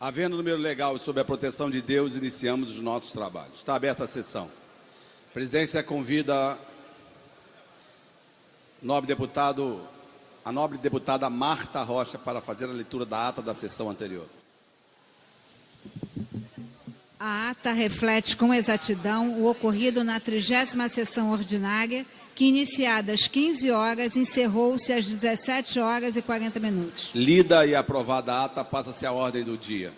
Havendo número legal sob a proteção de Deus, iniciamos os nossos trabalhos. Está aberta a sessão. A presidência convida a nobre deputada Marta Rocha para fazer a leitura da ata da sessão anterior. A ata reflete com exatidão o ocorrido na 30ª sessão ordinária, que, iniciada às 15 horas, encerrou-se às 17 horas e 40 minutos. Lida e aprovada a ata, passa-se a ordem do dia.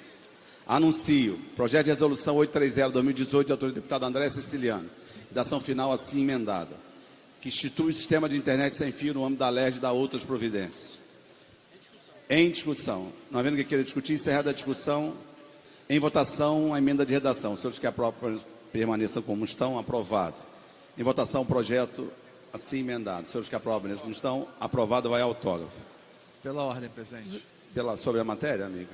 Anuncio projeto de resolução 830/2018, de autoria do deputado André Siciliano, redação final assim emendada, que institui o sistema de internet sem fio no âmbito da LERJ e da outras providências. Em discussão. Não havendo que queira discutir, encerrada a discussão, em votação, a emenda de redação. Os senhores que aprovam permaneçam como estão, aprovado. Em votação, o projeto assim emendado. Os senhores que aprovam permaneçam como estão, aprovado, vai autógrafo. Pela ordem, presidente. Sobre a matéria, amigo?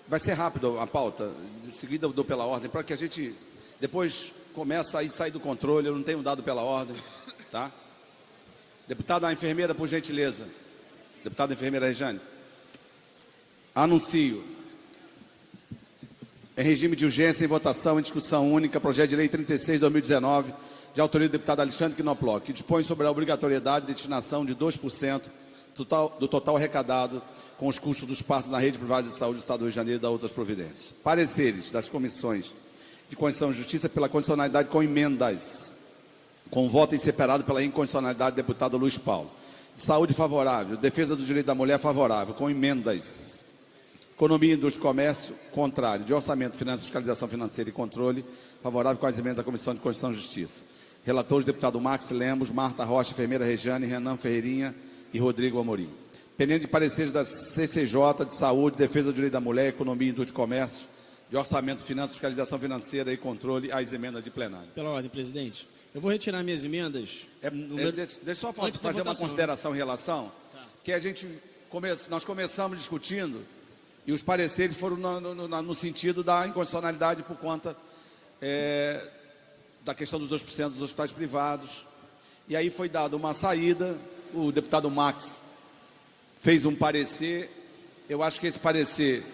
Vai ser rápido a pauta. De seguida eu dou pela ordem, para que a gente depois começa a sair do controle. Eu não tenho dado pela ordem, tá? Deputada enfermeira, por gentileza. Deputada enfermeira Rejane. Anuncio. Em regime de urgência, em votação, em discussão única, projeto de lei 36/2019, de autoria do deputado Alexandre Knoploch, que dispõe sobre a obrigatoriedade de destinação de 2% do total arrecadado com os custos dos partos na rede privada de saúde do Estado do Rio de Janeiro e das outras providências. Pareceres das comissões de Constituição e Justiça pela condicionalidade com emendas, com voto em separado pela incondicionalidade do deputado Luiz Paulo. De saúde favorável, defesa do direito da mulher favorável, com emendas. Economia, Indústria e Comércio, contrário. De Orçamento, Finanças, Fiscalização Financeira e Controle, favorável com as emendas da Comissão de Constituição e Justiça. Relatores, deputado Max Lemos, Marta Rocha, enfermeira Rejane, Renan Ferreirinha e Rodrigo Amorim. Pendente de pareceres da CCJ, de Saúde, Defesa do Direito da Mulher, Economia, Indústria e Comércio, de Orçamento, Finanças, Fiscalização Financeira e Controle, as emendas de plenário. Pela ordem, presidente. Eu vou retirar minhas emendas. Deixa eu só fazer uma consideração em relação, que nós começamos discutindo e os pareceres foram no sentido da incondicionalidade por conta da questão dos 2% dos hospitais privados. E aí foi dada uma saída, o deputado Max fez um parecer. Eu acho que esse parecer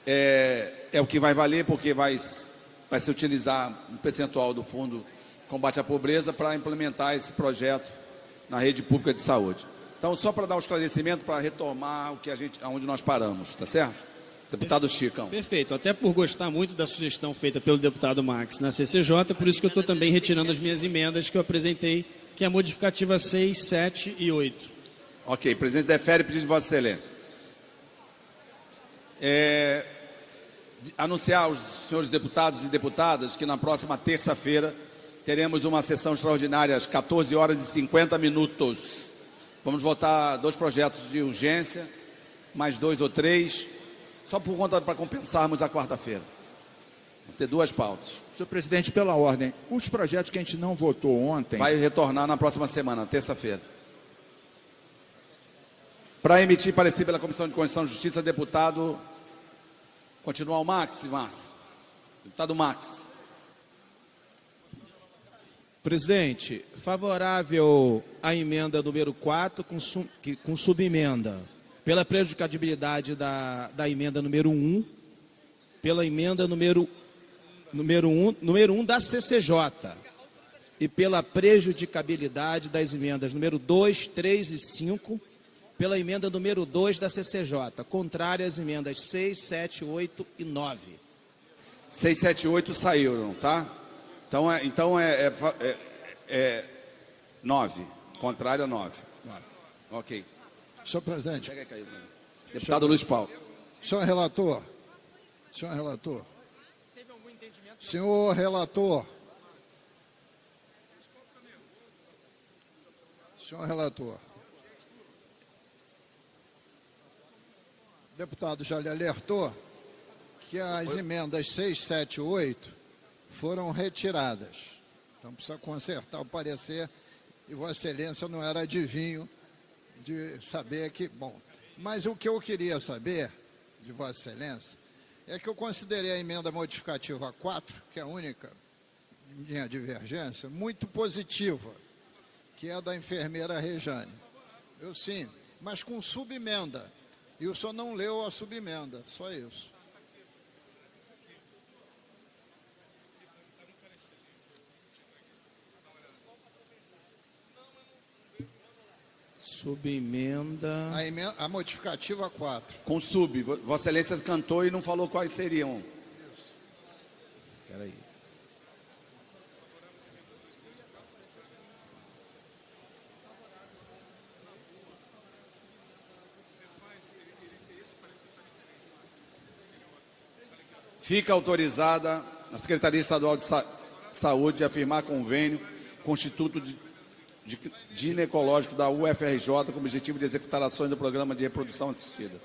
é o que vai valer, porque vai se utilizar um percentual do Fundo de Combate à Pobreza para implementar esse projeto na rede pública de saúde. Então, só para dar um esclarecimento, para retomar onde nós paramos, tá certo? Deputado Chicão. Perfeito, até por gostar muito da sugestão feita pelo deputado Max na CCJ, por isso que eu estou também retirando as minhas emendas que eu apresentei, que é a modificativa 6, 7 e 8. Ok, presidente defere pedido de Vossa Excelência. Anunciar aos senhores deputados e deputadas que na próxima terça-feira teremos uma sessão extraordinária às 14 horas e 50 minutos. Vamos votar 2 projetos de urgência, mais 2 ou 3, só por conta para compensarmos a quarta-feira. Vamos ter 2 pautas. Senhor presidente, pela ordem, os projetos que a gente não votou ontem... Vai retornar na próxima semana, terça-feira. Para emitir parecer pela Comissão de Constituição e Justiça, deputado... Continua o Márcio. Deputado Max. Presidente, favorável à emenda número 4 com subemenda. Pela prejudicabilidade da emenda número 1, pela emenda número 1 da CCJ e pela prejudicabilidade das emendas número 2, 3 e 5, pela emenda número 2 da CCJ, contrária às emendas 6, 7, 8 e 9. 6, 7 e 8 saíram, tá? Então é 9. Contrário a 9. Ok. Senhor presidente. Deputado Luiz Paulo. Senhor relator. Senhor relator. O deputado já lhe alertou que as emendas 6, 7 e 8 foram retiradas. Então precisa consertar o parecer e Vossa Excelência não era adivinho de saber que... Bom, mas o que eu queria saber de Vossa Excelência é que eu considerei a emenda modificativa 4, que é a única minha divergência, muito positiva, que é a da enfermeira Rejane. Eu sim, mas com subemenda. E o senhor não leu a subemenda, só isso. Subemenda. A modificativa 4. Com sub. Vossa Excelência cantou e não falou quais seriam. Espera aí. Fica autorizada a Secretaria Estadual de Saúde a firmar convênio com o Instituto de Ginecológico da UFRJ com o objetivo de executar ações do programa de reprodução assistida.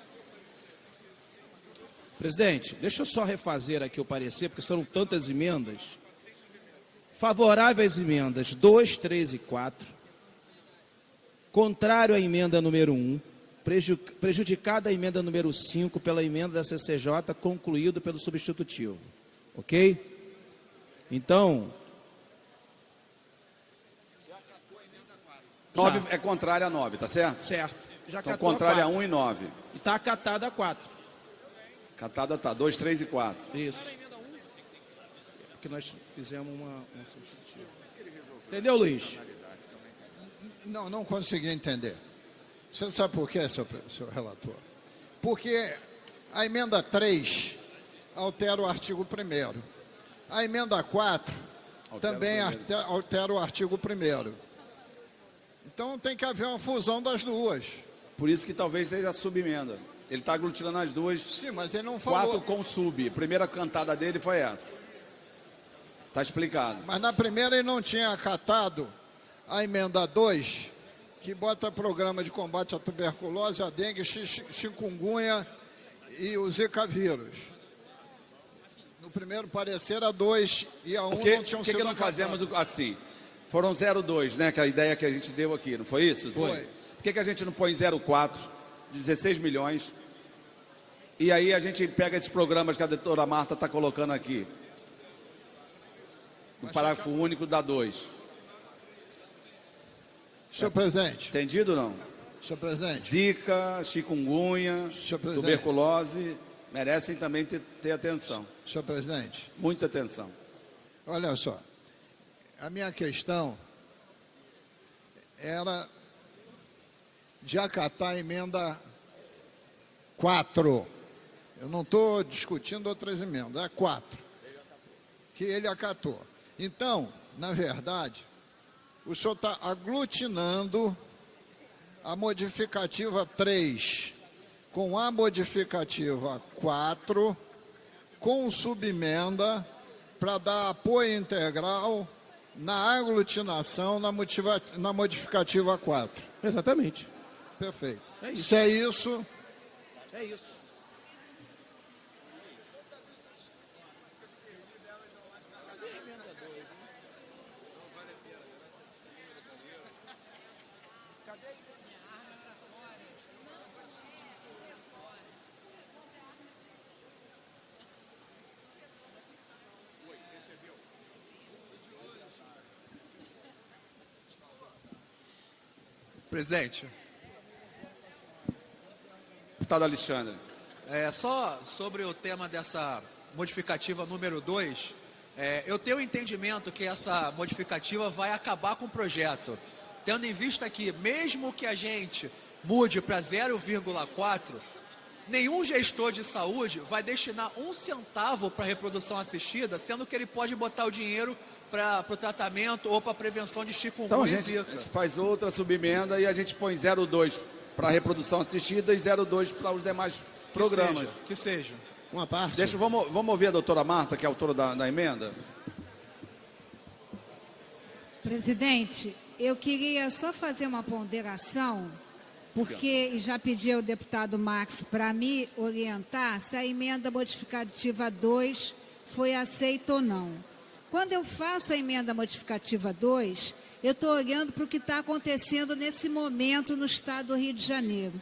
Presidente, deixa eu só refazer aqui o parecer, porque são tantas emendas. Favorável às emendas 2, 3 e 4. Contrário à emenda número 1. Prejudicada a emenda número 5 pela emenda da CCJ, concluído pelo substitutivo. Ok? Então... 9 é contrária a 9, tá certo? Certo. Já Então, catou contrária a 4. 1 e 9. E está acatada a 4. Catada tá, 2, 3 e 4. Isso. Porque nós fizemos uma substitutiva. Entendeu, Luiz? Não consegui entender. Você sabe por quê, seu relator? Porque a emenda 3 altera o artigo 1º. A emenda 4 também altera o artigo 1º. Então tem que haver uma fusão das duas. Por isso que talvez seja a subemenda. Ele está aglutinando as duas. Sim, mas ele não falou. 4 com sub. A primeira cantada dele foi essa. Está explicado. Mas na primeira ele não tinha acatado a emenda 2, que bota programa de combate à tuberculose, a dengue, chikungunya e o zika vírus. No primeiro parecer a 2 e a 1 não tinham sido Por que não fazemos assim? Foram 02, né? Que é a ideia que a gente deu aqui, não foi isso? Foi. Por que a gente não põe 04, 16 milhões, e aí a gente pega esses programas que a doutora Marta está colocando aqui, no parágrafo único da 2. Senhor presidente. Entendido ou não? Senhor presidente. Zika, chikungunya, Senhor presidente. tuberculose, merecem também ter atenção. Senhor presidente. Muita atenção. Olha só. A minha questão era de acatar a emenda 4. Eu não estou discutindo outras emendas, é 4. Que ele acatou. Então, na verdade, o senhor está aglutinando a modificativa 3 com a modificativa 4, com subemenda, para dar apoio integral na aglutinação na modificativa 4. Exatamente. Perfeito. É isso. Se é isso, É isso. Presidente, Deputado Alexandre. só sobre o tema dessa modificativa número 2, eu tenho o entendimento que essa modificativa vai acabar com o projeto, tendo em vista que, mesmo que a gente mude para 0,4, nenhum gestor de saúde vai destinar 1 centavo para a reprodução assistida, sendo que ele pode botar o dinheiro para o tratamento ou para a prevenção de Então chikungunya a e gente zika. faz outra subemenda e a gente põe 02 para a reprodução assistida e 02 para os demais programas. Que seja. uma parte. Vamos ouvir a doutora Marta, que é autora da emenda? Presidente, eu queria só fazer uma ponderação, porque já pedi ao deputado Max para me orientar se a emenda modificativa 2 foi aceita ou não. Quando eu faço a emenda modificativa 2, eu estou olhando para o que está acontecendo nesse momento no estado do Rio de Janeiro.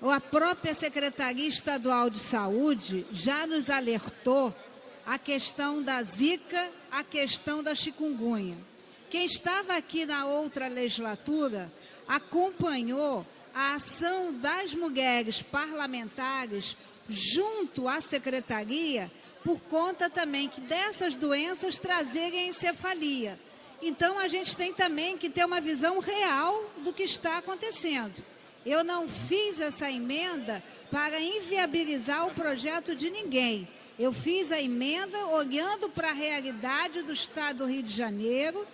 A própria Secretaria Estadual de Saúde já nos alertou a questão da zika, a questão da chikungunya. Quem estava aqui na outra legislatura acompanhou a ação das mulheres parlamentares junto à secretaria, por conta também que dessas doenças trazerem encefalia. Então, a gente tem também que ter uma visão real do que está acontecendo. Eu não fiz essa emenda para inviabilizar o projeto de ninguém. Eu fiz a emenda olhando para a realidade do Estado do Rio de Janeiro,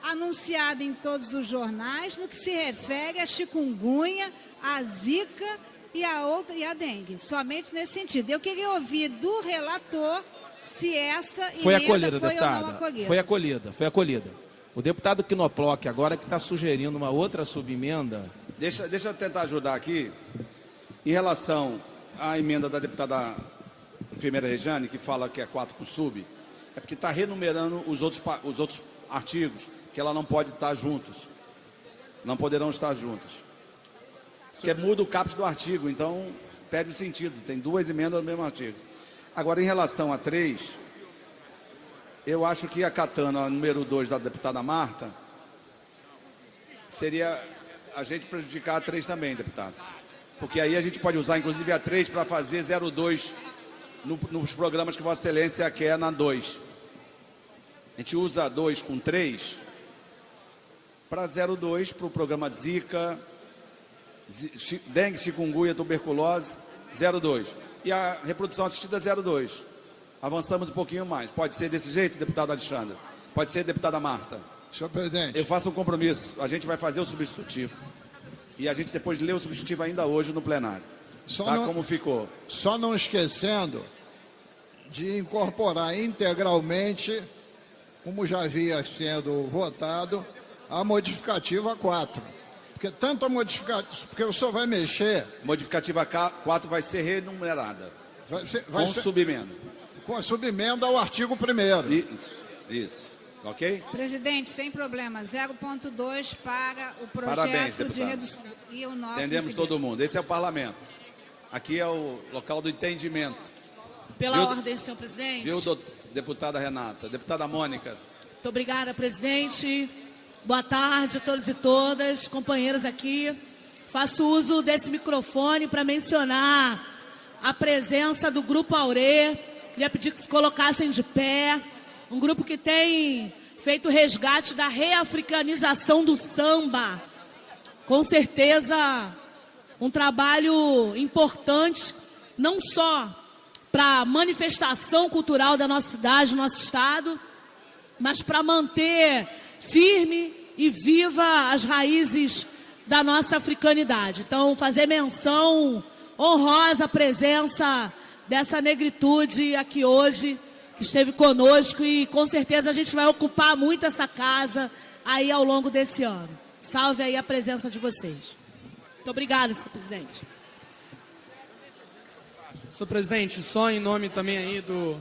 anunciada em todos os jornais, no que se refere à chikungunya, à zika e a dengue. Somente nesse sentido. Eu queria ouvir do relator se essa Foi emenda acolhida, foi ou não deputada. acolhida. Foi acolhida. O deputado Knoploch agora que está sugerindo uma outra subemenda. Deixa eu tentar ajudar aqui. Em relação à emenda da deputada enfermeira Rejane, que fala que é 4 por sub, é porque está renumerando os outros artigos, que ela não pode estar juntos. Não poderão estar juntos. Porque muda o caput do artigo, então perde o sentido. Tem 2 emendas no mesmo artigo. Agora, em relação a 3, eu acho que acatando a número 2 da deputada Marta, seria a gente prejudicar a 3 também, deputado. Porque aí a gente pode usar, inclusive, a 3 para fazer 02 nos programas que Vossa Excelência quer na 2. A gente usa a 2 com 3 para 02 para o programa de Zika, dengue, chikungunya, tuberculose, 02. E a reprodução assistida 02. Avançamos um pouquinho mais. Pode ser desse jeito, deputado Alexandre? Pode ser, deputada Marta? Senhor presidente. Eu faço um compromisso. A gente vai fazer o substitutivo. E a gente depois lê o substitutivo ainda hoje no plenário. Como ficou? Só não esquecendo de incorporar integralmente, como já havia sendo votado, a modificativa 4. Porque tanto a modificativa... Porque o senhor vai mexer... Modificativa 4 vai ser renumerada. Com subemenda. Com a subemenda ao artigo 1º. Isso. Ok? Presidente, sem problema. 0.2 para o projeto. Parabéns, de deputado. redução. E o nosso Entendemos todo mundo. Esse é o parlamento. Aqui é o local do entendimento. Pela ordem, senhor presidente. Viu, deputada Renata? Deputada Mônica. Muito obrigada, presidente. Boa tarde a todos e todas, companheiros aqui. Faço uso desse microfone para mencionar a presença do Grupo Aurê. Queria pedir que se colocassem de pé. Um grupo que tem feito resgate da reafricanização do samba. Com certeza, um trabalho importante, não só para a manifestação cultural da nossa cidade, do nosso estado, mas para manter firme e viva as raízes da nossa africanidade. Então, fazer menção honrosa à presença dessa negritude aqui hoje, que esteve conosco, e com certeza a gente vai ocupar muito essa casa aí ao longo desse ano. Salve aí a presença de vocês. Muito obrigada, senhor presidente. Senhor presidente, só em nome também aí do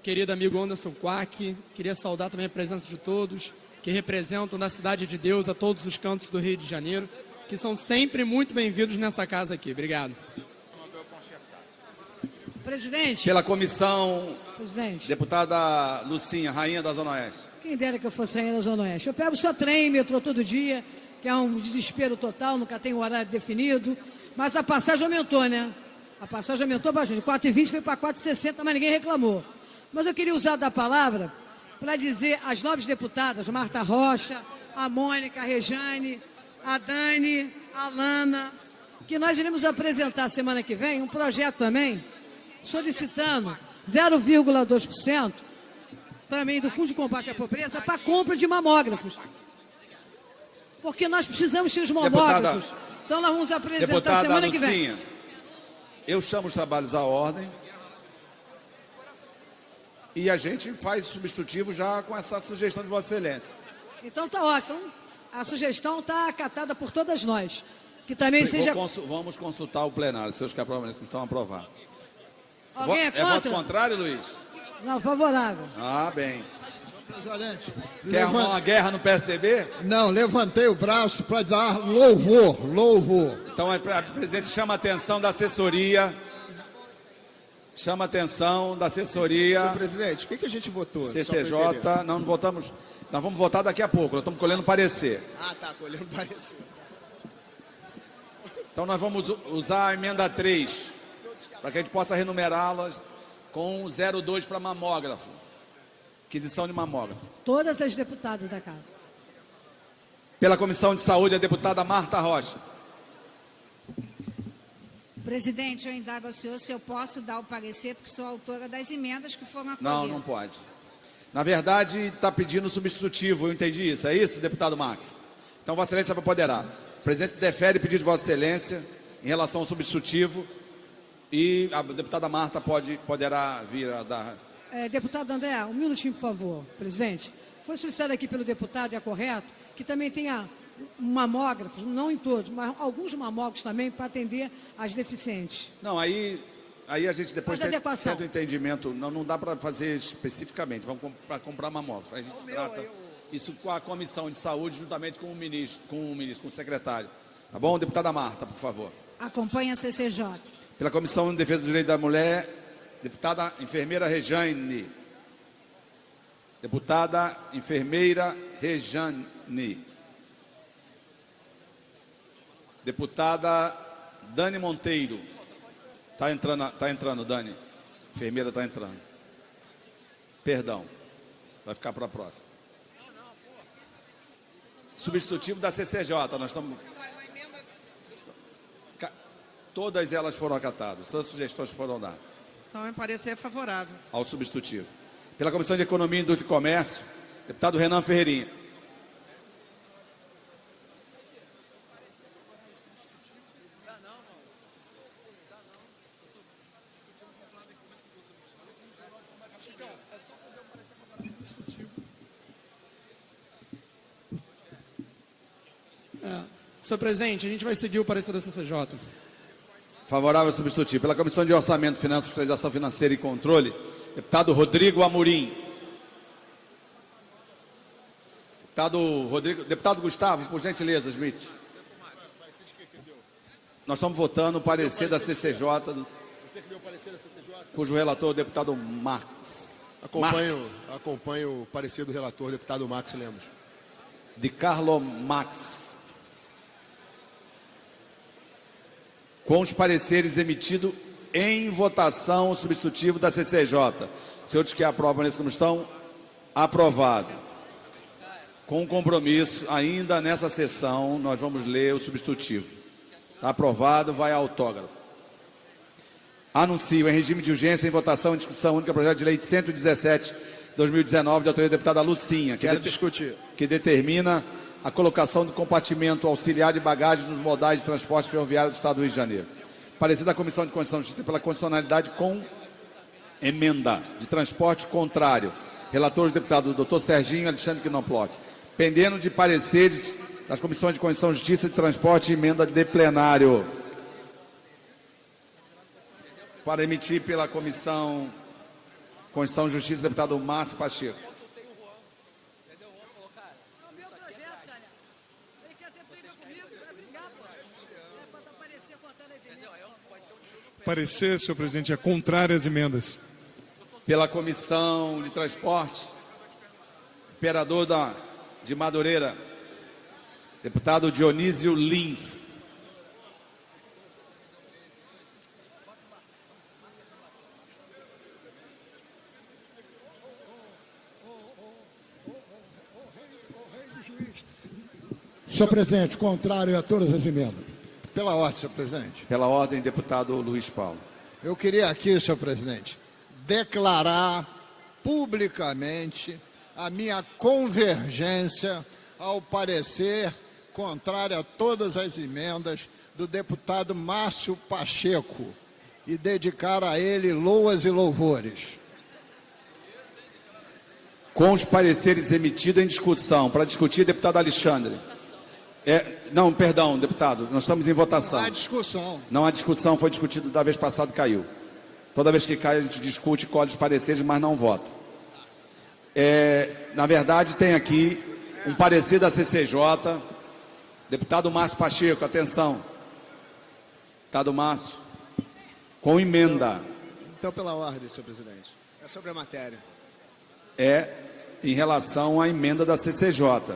querido amigo Anderson Quack, queria saudar também a presença de todos que representam na Cidade de Deus a todos os cantos do Rio de Janeiro, que são sempre muito bem-vindos nessa casa aqui. Obrigado. Presidente. Pela comissão, presidente, deputada Lucinha, rainha da Zona Oeste. Quem dera que eu fosse rainha da Zona Oeste. Eu pego só trem, metrô todo dia, que é um desespero total, nunca tem um horário definido, mas a passagem aumentou, né? A passagem aumentou bastante, 4,20 foi para 4,60, mas ninguém reclamou. Mas eu queria usar da palavra para dizer às novas deputadas, Marta Rocha, a Mônica, a Rejane, a Dani, a Lana, que nós iremos apresentar semana que vem um projeto também, solicitando 0,2% também do Fundo de Combate à Pobreza para compra de mamógrafos. Porque nós precisamos ter os mamógrafos. Então nós vamos apresentar semana que vem. Lucinha, eu chamo os trabalhos à ordem e a gente faz substitutivo já com essa sugestão de Vossa Excelência. Então tá ótimo. A sugestão está acatada por todas nós. Que também seja... Vamos consultar o plenário, se os que estão aprovados. Alguém é contra? É voto contrário, Luiz? Não, favorável. Ah, bem. Presidente, Quer arrumar uma guerra no PSDB? Não, levantei o braço para dar louvor. Então, a presidente chama a atenção da assessoria. Chama a atenção da assessoria. Senhor presidente, o que a gente votou? CCJ, não votamos. Nós vamos votar daqui a pouco, nós estamos colhendo parecer. Ah, tá, colhendo parecer. Então nós vamos usar a emenda 3, para que a gente possa renumerá-las com 02 para mamógrafo. Aquisição de mamógrafo. Todas as deputadas da casa. Pela Comissão de Saúde, a deputada Marta Rocha. Presidente, eu indago ao senhor se eu posso dar o parecer, porque sou autora das emendas que foram acolhidas. Não pode. Na verdade, está pedindo substitutivo, eu entendi isso. É isso, deputado Max? Então, Vossa Excelência vai poderá. O presidente defere o pedido de Vossa Excelência em relação ao substitutivo e a deputada Marta poderá vir a dar... Deputado André, um minutinho, por favor, presidente. Foi solicitado aqui pelo deputado, e é correto, que também tenha mamógrafos, não em todos, mas alguns mamógrafos também para atender as deficientes. Não, aí a gente depois Faz adequação. tenta o entendimento. Não dá para fazer especificamente, vamos comprar mamógrafo. A gente trata isso com a Comissão de Saúde, juntamente com com o secretário. Tá bom? Deputada Marta, por favor. Acompanha a CCJ. Pela Comissão de Defesa dos Direitos da Mulher, deputada enfermeira Rejane. Deputada enfermeira Rejane. Deputada Dani Monteiro. Tá entrando, Dani. Enfermeira está entrando. Perdão. Vai ficar para a próxima. Substitutivo da CCJ. Nós estamos... Todas elas foram acatadas. Todas as sugestões foram dadas. Então, meu parecer é favorável. Ao substitutivo. Pela Comissão de Economia, Indústria e Comércio, deputado Renan Ferreirinha. Senhor presidente, a gente vai seguir o parecer da CCJ. Favorável ao substitutivo. Pela Comissão de Orçamento, Finanças, Fiscalização Financeira e Controle, deputado Rodrigo Amorim. Deputado Gustavo, por gentileza, Smith. Nós estamos votando o parecer da CCJ, cujo relator é o deputado Max. Acompanho o parecer do relator, deputado Max Lemos. De Carlo Max. Com os pareceres emitidos em votação o substitutivo da CCJ. Senhores que aprovam nesse como estão, aprovado. Com compromisso, ainda nessa sessão, nós vamos ler o substitutivo. Está aprovado, vai ao autógrafo. Anuncio em regime de urgência em votação em discussão única projeto de lei 117/2019 de autoria da deputada Lucinha, que determina a colocação do compartimento auxiliar de bagagem nos modais de transporte ferroviário do Estado do Rio de Janeiro. Parecer da Comissão de Constituição e Justiça pela condicionalidade com emenda de transporte contrário. Relatores, deputado Dr. Serginho Alexandre Knoploch. Pendendo de pareceres das Comissões de Constituição, Justiça e Transporte, emenda de plenário. Para emitir pela Comissão Constituição e Justiça, deputado Márcio Pacheco. Parecer, senhor presidente, é contrário às emendas. Pela Comissão de Transporte, operador de Madureira, deputado Dionísio Lins. Senhor presidente, contrário a todas as emendas. Pela ordem, senhor presidente. Pela ordem, deputado Luiz Paulo. Eu queria aqui, senhor presidente, declarar publicamente a minha convergência ao parecer contrário a todas as emendas do deputado Márcio Pacheco e dedicar a ele loas e louvores. Com os pareceres emitidos em discussão, para discutir, deputado Alexandre. Não, perdão, deputado, nós estamos em votação. Não há discussão. Não há discussão, foi discutido da vez passada e caiu. Toda vez que cai, a gente discute, colhe os pareceres, mas não vota. Na verdade, tem aqui um parecer da CCJ. Deputado Márcio Pacheco, atenção. Deputado Márcio, com emenda. Então, pela ordem, senhor presidente. É sobre a matéria. Em relação à emenda da CCJ.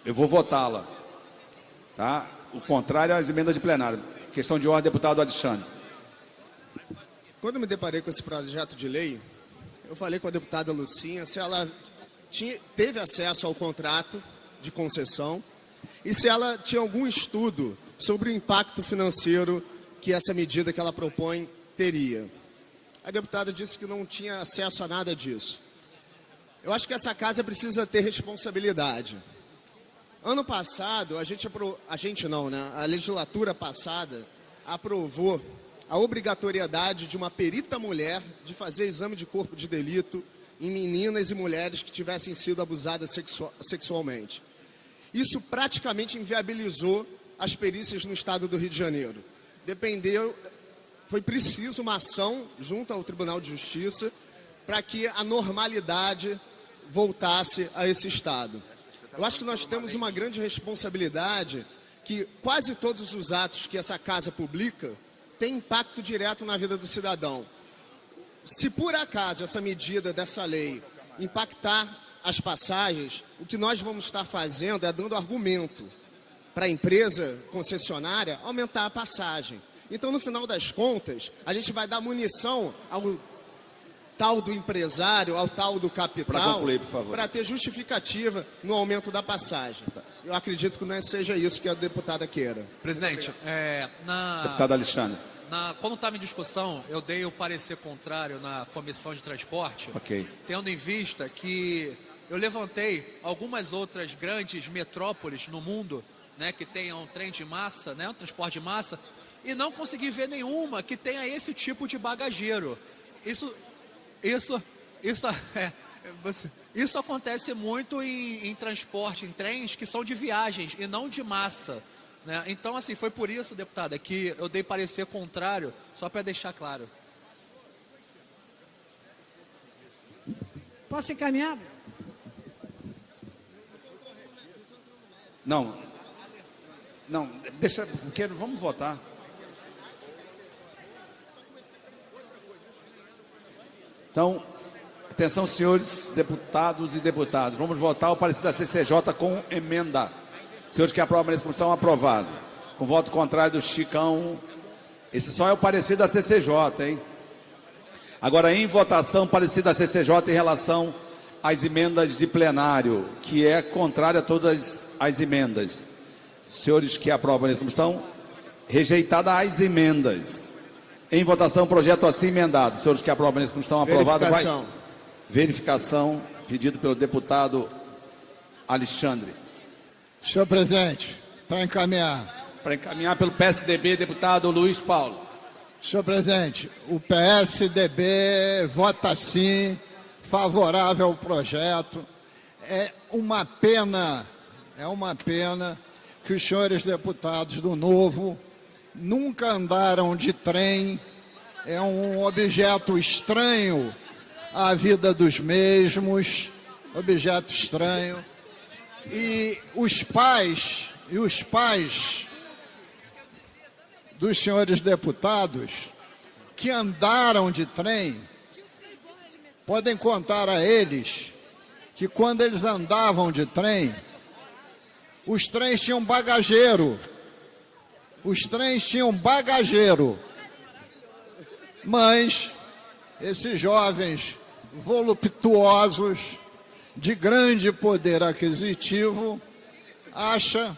Eu vou votá-la. Tá? o contrário às emendas de plenário. Questão de ordem, deputado Alexandre. Quando eu me deparei com esse projeto de lei, eu falei com a deputada Lucinha se ela teve acesso ao contrato de concessão e se ela tinha algum estudo sobre o impacto financeiro que essa medida que ela propõe teria. A deputada disse que não tinha acesso a nada disso. Eu acho que essa casa precisa ter responsabilidade. Ano passado, a legislatura passada aprovou a obrigatoriedade de uma perita mulher de fazer exame de corpo de delito em meninas e mulheres que tivessem sido abusadas sexualmente. Isso praticamente inviabilizou as perícias no estado do Rio de Janeiro. Foi preciso uma ação junto ao Tribunal de Justiça para que a normalidade voltasse a esse estado. Eu acho que nós temos uma grande responsabilidade que quase todos os atos que essa casa publica têm impacto direto na vida do cidadão. Se por acaso essa medida dessa lei impactar as passagens, o que nós vamos estar fazendo é dando argumento para a empresa concessionária aumentar a passagem. Então, no final das contas, a gente vai dar munição ao tal do empresário, ao tal do capital, para ter justificativa no aumento da passagem. Eu acredito que não seja isso que a deputada queira. Presidente, Deputado Alexandre. quando estava em discussão, eu dei o parecer contrário na Comissão de Transporte, tendo em vista que eu levantei algumas outras grandes metrópoles no mundo, né, que tenham trem de massa, né, um transporte de massa, e não consegui ver nenhuma que tenha esse tipo de bagageiro. Isso acontece muito em transporte, em trens que são de viagens e não de massa, né? Então, assim, foi por isso, deputada, que eu dei parecer contrário, só para deixar claro. Posso encaminhar? Não, deixa, vamos votar. Então, atenção, senhores deputados e deputadas. Vamos votar o parecer da CCJ com emenda. Senhores que aprovam essa discussão, aprovado. Com voto contrário do Chicão. Esse só é o parecer da CCJ, hein? Agora, em votação, o parecer da CCJ em relação às emendas de plenário, que é contrário a todas as emendas. Senhores que aprovam essa discussão, rejeitada as emendas. Em votação, projeto assim emendado. Senhores que aprovam essa discussão, aprovado. Verificação. Verificação, pedido pelo deputado Alexandre. Senhor presidente, para encaminhar. Para encaminhar pelo PSDB, deputado Luiz Paulo. Senhor presidente, o PSDB vota sim, favorável ao projeto. É uma pena que os senhores deputados do Novo nunca andaram de trem. É um objeto estranho à vida dos mesmos, objeto estranho. E os pais dos senhores deputados que andaram de trem podem contar a eles que quando eles andavam de trem, os trens tinham bagageiro. Mas esses jovens voluptuosos, de grande poder aquisitivo, acham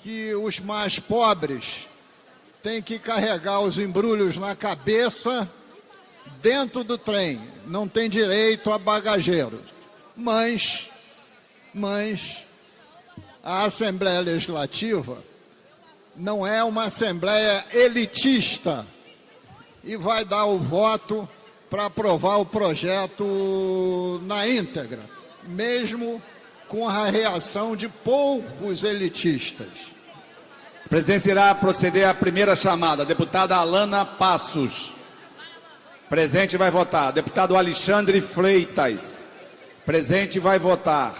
que os mais pobres têm que carregar os embrulhos na cabeça dentro do trem, não tem direito a bagageiro. Mas a Assembleia Legislativa não é uma Assembleia elitista e vai dar o voto para aprovar o projeto na íntegra, mesmo com a reação de poucos elitistas. A presidência irá proceder à primeira chamada. Deputada Alana Passos. Presente, vai votar. Deputado Alexandre Freitas. Presente, vai votar.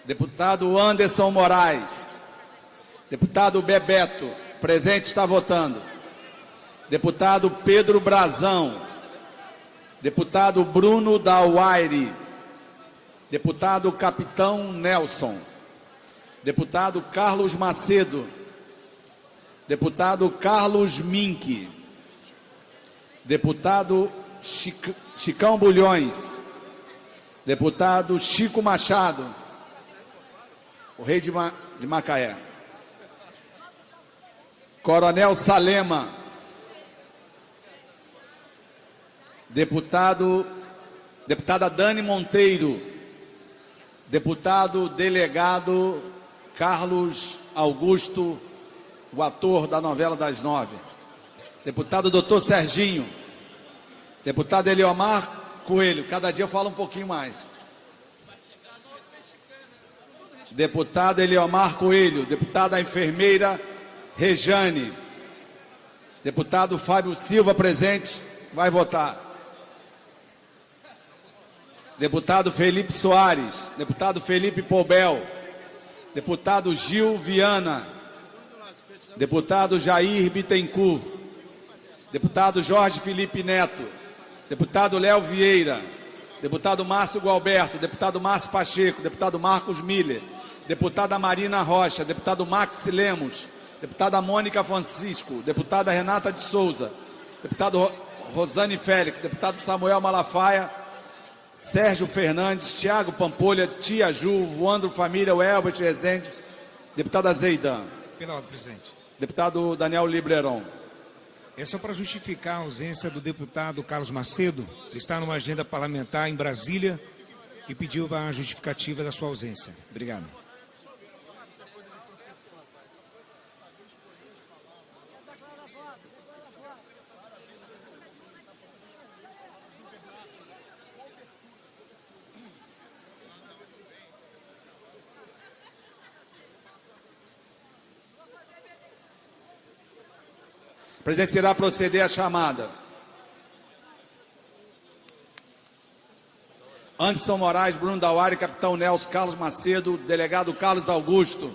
Deputado Anderson Moraes. Deputado Bebeto. Presente, está votando. Deputado Pedro Brazão. Deputado Bruno Dauaire. Deputado Capitão Nelson. Deputado Carlos Macedo. Deputado Carlos Mink. Deputado Chicão Bulhões. Deputado Chico Machado. O rei de Macaé. Coronel Salema. Deputada Dani Monteiro. Deputado delegado Carlos Augusto, o ator da novela das 9. Deputado Dr. Serginho. Deputado Eliomar Coelho. Cada dia eu falo um pouquinho mais. Deputado Eliomar Coelho. Deputada enfermeira Rejane. Deputado Fábio Silva, presente, vai votar. Deputado Felipe Soares. Deputado Felipe Poubel. Deputado Gil Viana. Deputado Jair Bittencourt. Deputado Jorge Felipe Neto. Deputado Léo Vieira. Deputado Márcio Gualberto. Deputado Márcio Pacheco. Deputado Marcos Miller. Deputada Marina Rocha. Deputado Max Lemos. Deputada Mônica Francisco. Deputada Renata de Souza. Deputado Rosane Félix. Deputado Samuel Malafaia. Sérgio Fernandes. Tiago Pampolha. Tia Ju. Voandro Família. O Elbert Rezende. Deputada Zeidan. Pela ordem, presidente. Deputado Daniel Libleron. É só para justificar a ausência do deputado Carlos Macedo. Ele está numa agenda parlamentar em Brasília e pediu a justificativa da sua ausência. Obrigado. O presidente irá proceder à chamada. Anderson Moraes, Bruno Dauari, Capitão Nelson, Carlos Macedo, Delegado Carlos Augusto.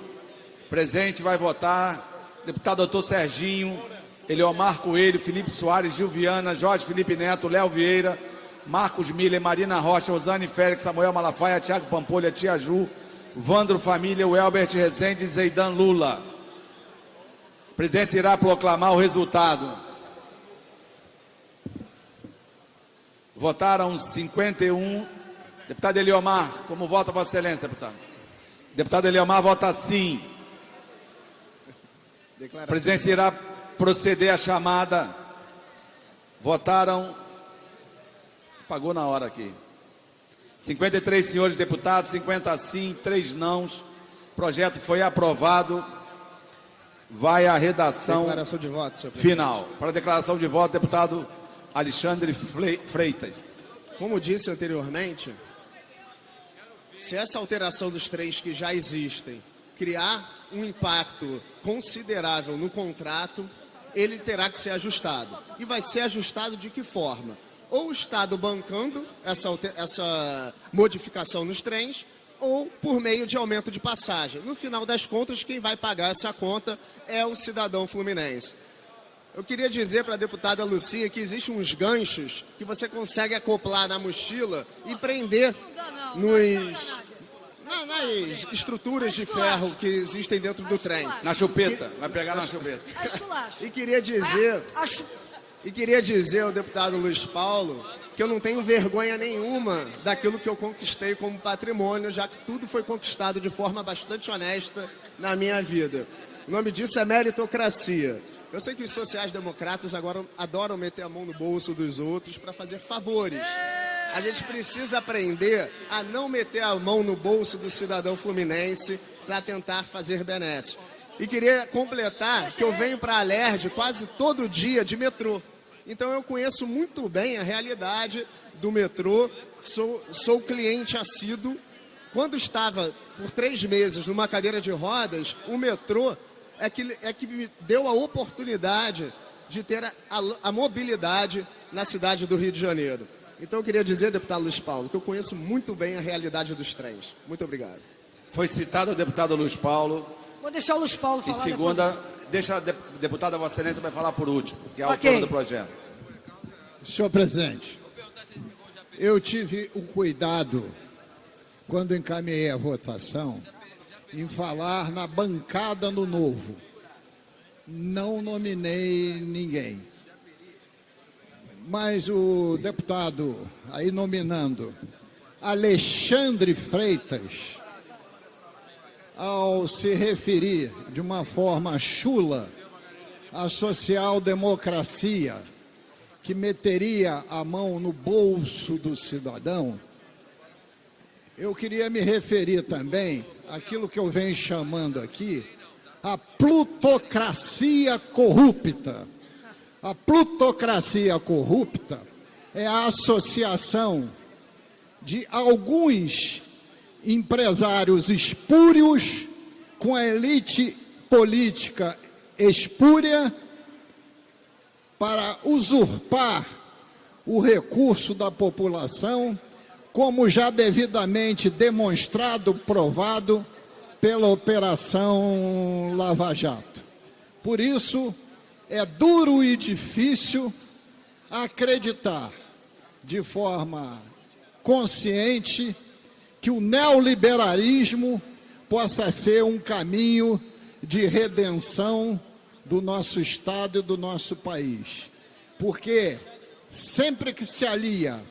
Presente, vai votar. Deputado Dr. Serginho, Eliomar Coelho, Felipe Soares, Gil Viana, Jorge Felipe Neto, Léo Vieira, Marcos Miller, Marina Rocha, Rosane Félix, Samuel Malafaia, Tiago Pampolha, Tia Ju, Vandro Família, o Elbert Rezende e Zeidan Lula. A presidência irá proclamar o resultado. Votaram 51. Deputado Eliomar, como vota Vossa Excelência, deputado? Deputado Eliomar vota sim. A presidência irá proceder à chamada. Votaram. Pagou na hora aqui. 53 senhores deputados, 50 sim, 3 nãos. O projeto foi aprovado. Vai a redação declaração de voto, senhor presidente. Final. Para a declaração de voto, deputado Alexandre Freitas. Como disse anteriormente, se essa alteração dos trens que já existem criar um impacto considerável no contrato, ele terá que ser ajustado. E vai ser ajustado de que forma? Ou o Estado bancando essa modificação nos trens, ou por meio de aumento de passagem. No final das contas, quem vai pagar essa conta é o cidadão fluminense. Eu queria dizer para a deputada Lucia que existem uns ganchos que você consegue acoplar na mochila e prender nas estruturas de ferro que existem dentro do trem. Na chupeta, vai pegar na chupeta. E queria dizer ao deputado Luiz Paulo que eu não tenho vergonha nenhuma daquilo que eu conquistei como patrimônio, já que tudo foi conquistado de forma bastante honesta na minha vida. O nome disso é meritocracia. Eu sei que os sociais-democratas agora adoram meter a mão no bolso dos outros para fazer favores. A gente precisa aprender a não meter a mão no bolso do cidadão fluminense para tentar fazer benesses. E queria completar que eu venho para a Alerj quase todo dia de metrô. Então eu conheço muito bem a realidade do metrô, sou cliente assíduo. Quando estava por 3 meses numa cadeira de rodas, o metrô é que me deu a oportunidade de ter a mobilidade na cidade do Rio de Janeiro. Então eu queria dizer, deputado Luiz Paulo, que eu conheço muito bem a realidade dos trens. Muito obrigado. Foi citado o deputado Luiz Paulo. Vou deixar o Luiz Paulo falar. E segunda, deixa a deputada Vossa Excelência vai falar por último, que é a autora do projeto. Senhor presidente, eu tive o cuidado, quando encaminhei a votação, em falar na bancada no Novo. Não nominei ninguém. Mas o deputado aí nominando Alexandre Freitas, ao se referir de uma forma chula à social-democracia, que meteria a mão no bolso do cidadão, eu queria me referir também àquilo que eu venho chamando aqui, a plutocracia corrupta. A plutocracia corrupta é a associação de alguns empresários espúrios com a elite política espúria para usurpar o recurso da população, como já devidamente demonstrado, provado pela Operação Lava Jato. Por isso, é duro e difícil acreditar de forma consciente que o neoliberalismo possa ser um caminho de redenção do nosso Estado e do nosso país. Porque sempre que se alia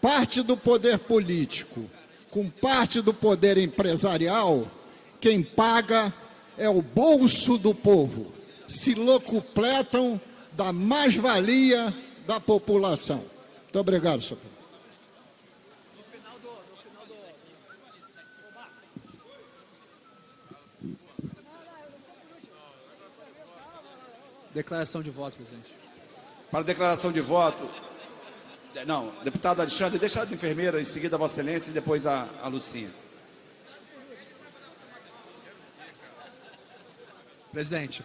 parte do poder político com parte do poder empresarial, quem paga é o bolso do povo. Se locupletam da mais-valia da população. Muito obrigado, senhor presidente. Declaração de voto, presidente. Para a declaração de voto, não, deputado Alexandre, deixa a enfermeira, em seguida a Vossa Excelência e depois a Lucinha. Presidente,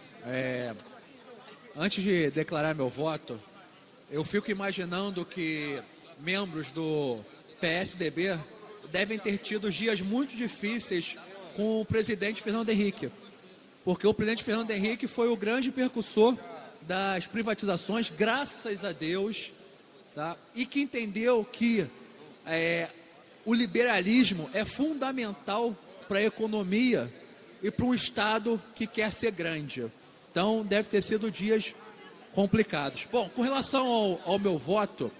antes de declarar meu voto, eu fico imaginando que membros do PSDB devem ter tido dias muito difíceis com o presidente Fernando Henrique, porque o presidente Fernando Henrique foi o grande percussor das privatizações, graças a Deus, tá? E que entendeu que o liberalismo é fundamental para a economia e para um Estado que quer ser grande. Então, deve ter sido dias complicados. Bom, com relação ao meu voto,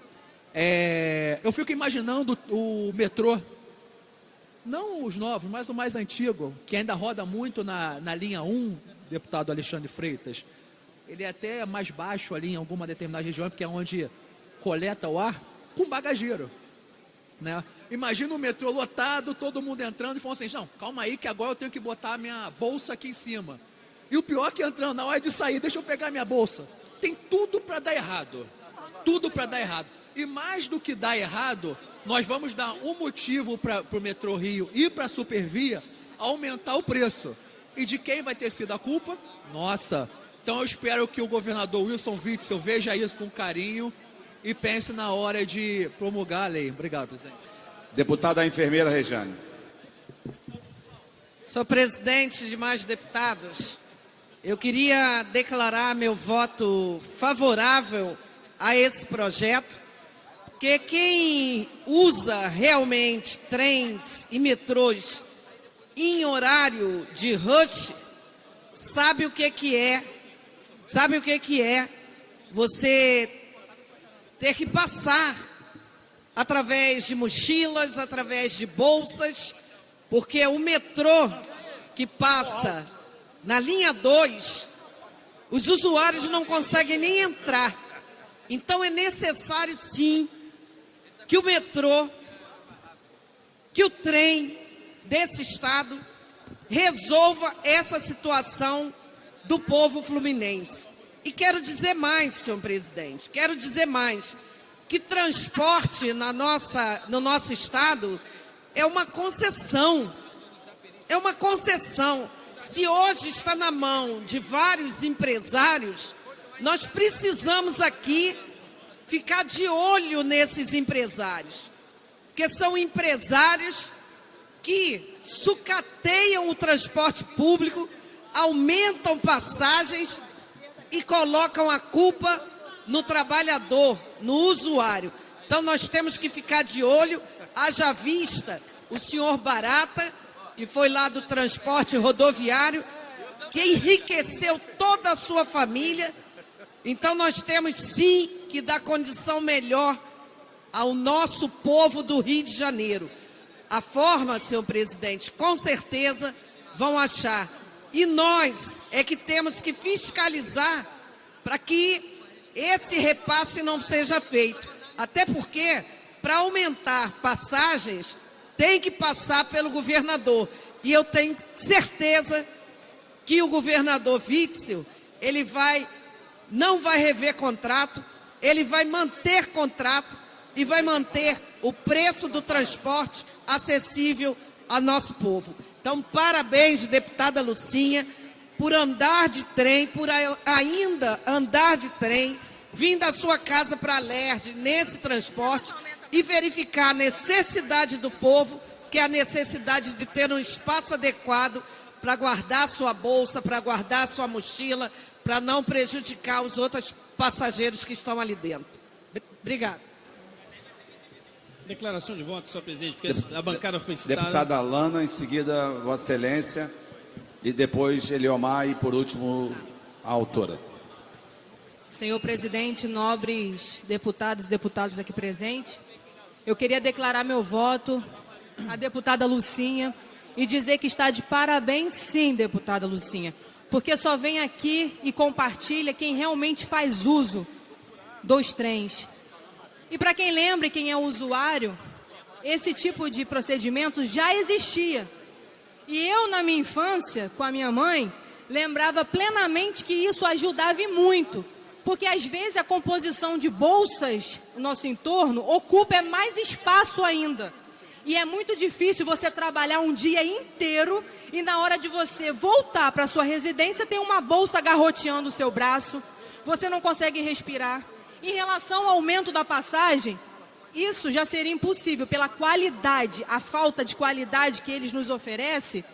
eu fico imaginando o metrô, não os novos, mas o mais antigo, que ainda roda muito na linha 1, deputado Alexandre Freitas. Ele é até mais baixo ali em alguma determinada região, porque é onde coleta o ar, com bagageiro, né? Imagina o metrô lotado, todo mundo entrando e falando assim, não, calma aí que agora eu tenho que botar a minha bolsa aqui em cima. E o pior é que entrando, na hora de sair, deixa eu pegar minha bolsa. Tem tudo para dar errado. Tudo para dar errado. E mais do que dar errado, nós vamos dar um motivo para o Metrô Rio e para a Supervia aumentar o preço. E de quem vai ter sido a culpa? Nossa. Então eu espero que o governador Wilson Witzel veja isso com carinho e pense na hora de promulgar a lei. Obrigado, presidente. Deputada enfermeira Rejane. Senhor presidente, demais deputados, eu queria declarar meu voto favorável a esse projeto, porque quem usa realmente trens e metrôs em horário de rush sabe o que é você ter que passar através de mochilas, através de bolsas, porque o metrô que passa na linha 2, os usuários não conseguem nem entrar. Então é necessário sim que o metrô, que o trem desse estado resolva essa situação do povo fluminense. E quero dizer mais, senhor presidente, quero dizer mais, que transporte no nosso estado é uma concessão. É uma concessão. Se hoje está na mão de vários empresários, nós precisamos aqui ficar de olho nesses empresários, porque são empresários que sucateiam o transporte público, aumentam passagens e colocam a culpa no trabalhador, no usuário. Então nós temos que ficar de olho, haja vista o senhor Barata, que foi lá do transporte rodoviário, que enriqueceu toda a sua família. Então nós temos sim que dar condição melhor ao nosso povo do Rio de Janeiro. A forma, senhor presidente, com certeza vão achar. E nós é que temos que fiscalizar para que esse repasse não seja feito. Até porque, para aumentar passagens, tem que passar pelo governador. E eu tenho certeza que o governador Witzel, ele não vai rever contrato, ele vai manter contrato e vai manter o preço do transporte acessível ao nosso povo. Então, parabéns, deputada Lucinha, por andar de trem, por ainda andar de trem, vir da sua casa para a LERJ nesse transporte e verificar a necessidade do povo, que é a necessidade de ter um espaço adequado para guardar sua bolsa, para guardar sua mochila, para não prejudicar os outros passageiros que estão ali dentro. Obrigada. Declaração de voto, senhor presidente, porque a bancada foi citada. Deputada Alana, em seguida, Vossa Excelência, e depois Eliomar e, por último, a autora. Senhor presidente, nobres deputados e deputadas aqui presentes, eu queria declarar meu voto à deputada Lucinha e dizer que está de parabéns, sim, deputada Lucinha, porque só vem aqui e compartilha quem realmente faz uso dos trens. E para quem lembra, quem é usuário, esse tipo de procedimento já existia. E eu, na minha infância, com a minha mãe, lembrava plenamente que isso ajudava e muito. Porque, às vezes, a composição de bolsas no nosso entorno ocupa mais espaço ainda. E é muito difícil você trabalhar um dia inteiro e, na hora de você voltar para a sua residência, tem uma bolsa garroteando o seu braço, você não consegue respirar. Em relação ao aumento da passagem, isso já seria impossível pela qualidade, a falta de qualidade que eles nos oferecem,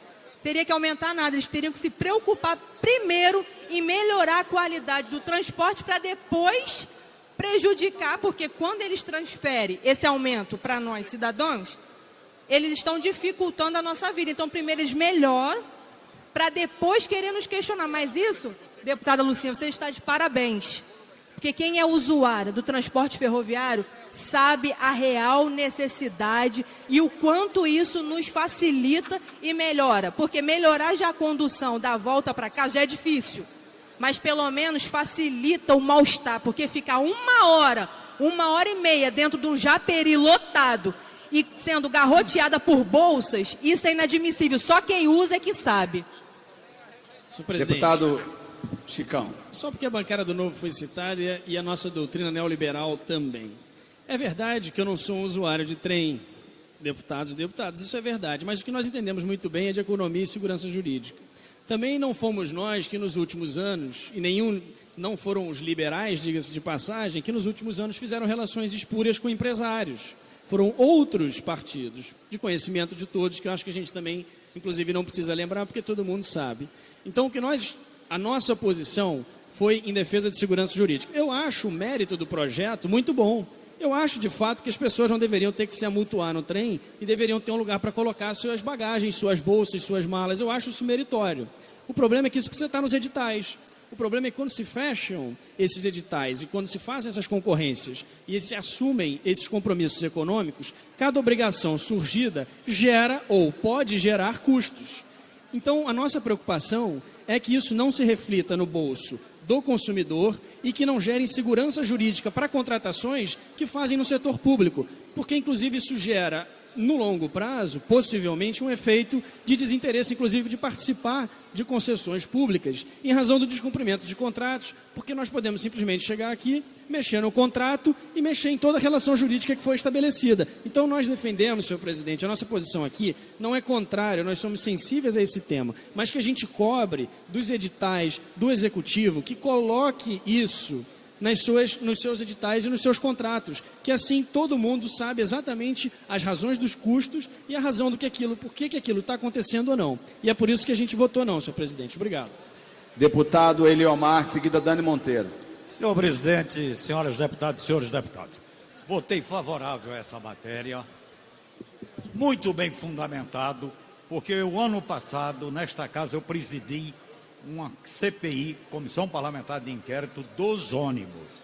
teria que aumentar nada. Eles teriam que se preocupar primeiro em melhorar a qualidade do transporte para depois prejudicar, porque quando eles transferem esse aumento para nós, cidadãos, eles estão dificultando a nossa vida. Então, primeiro eles melhoram para depois querer nos questionar. Mas isso, deputada Lucinha, você está de parabéns. Porque quem é usuário do transporte ferroviário sabe a real necessidade e o quanto isso nos facilita e melhora. Porque melhorar já a condução da volta para casa já é difícil, mas pelo menos facilita o mal-estar, porque ficar uma hora e meia dentro de um japeri lotado e sendo garroteada por bolsas, isso é inadmissível. Só quem usa é que sabe. Senhor presidente. Deputado Chicão. Só porque a bancada do Novo foi citada e a nossa doutrina neoliberal também. É verdade que eu não sou um usuário de trem, deputados e deputadas, isso é verdade, mas o que nós entendemos muito bem é de economia e segurança jurídica. Também não fomos nós que nos últimos anos, e não foram os liberais, diga-se de passagem, que nos últimos anos fizeram relações espúrias com empresários. Foram outros partidos, de conhecimento de todos, que eu acho que a gente também, inclusive, não precisa lembrar, porque todo mundo sabe. Então, a nossa posição foi em defesa de segurança jurídica. Eu acho o mérito do projeto muito bom. Eu acho, de fato, que as pessoas não deveriam ter que se amultuar no trem e deveriam ter um lugar para colocar suas bagagens, suas bolsas, suas malas. Eu acho isso meritório. O problema é que isso precisa estar nos editais. O problema é que quando se fecham esses editais e quando se fazem essas concorrências e se assumem esses compromissos econômicos, cada obrigação surgida gera ou pode gerar custos. Então, a nossa preocupação é que isso não se reflita no bolso do consumidor e que não gere insegurança jurídica para contratações que fazem no setor público, porque, inclusive, isso gera, no longo prazo, possivelmente, um efeito de desinteresse, inclusive, de participar de concessões públicas, em razão do descumprimento de contratos, porque nós podemos simplesmente chegar aqui, mexer no contrato e mexer em toda a relação jurídica que foi estabelecida. Então, nós defendemos, senhor presidente, a nossa posição aqui não é contrária, nós somos sensíveis a esse tema, mas que a gente cobre dos editais do Executivo, que coloque isso nos seus editais e nos seus contratos, que assim todo mundo sabe exatamente as razões dos custos e a razão do que aquilo, por que aquilo está acontecendo ou não. E é por isso que a gente votou não, senhor presidente. Obrigado. Deputado Eliomar, seguida Dani Monteiro. Senhor presidente, senhoras deputadas e senhores deputados, votei favorável a essa matéria, muito bem fundamentado, porque o ano passado, nesta casa, eu presidi uma CPI, Comissão Parlamentar de Inquérito, dos ônibus,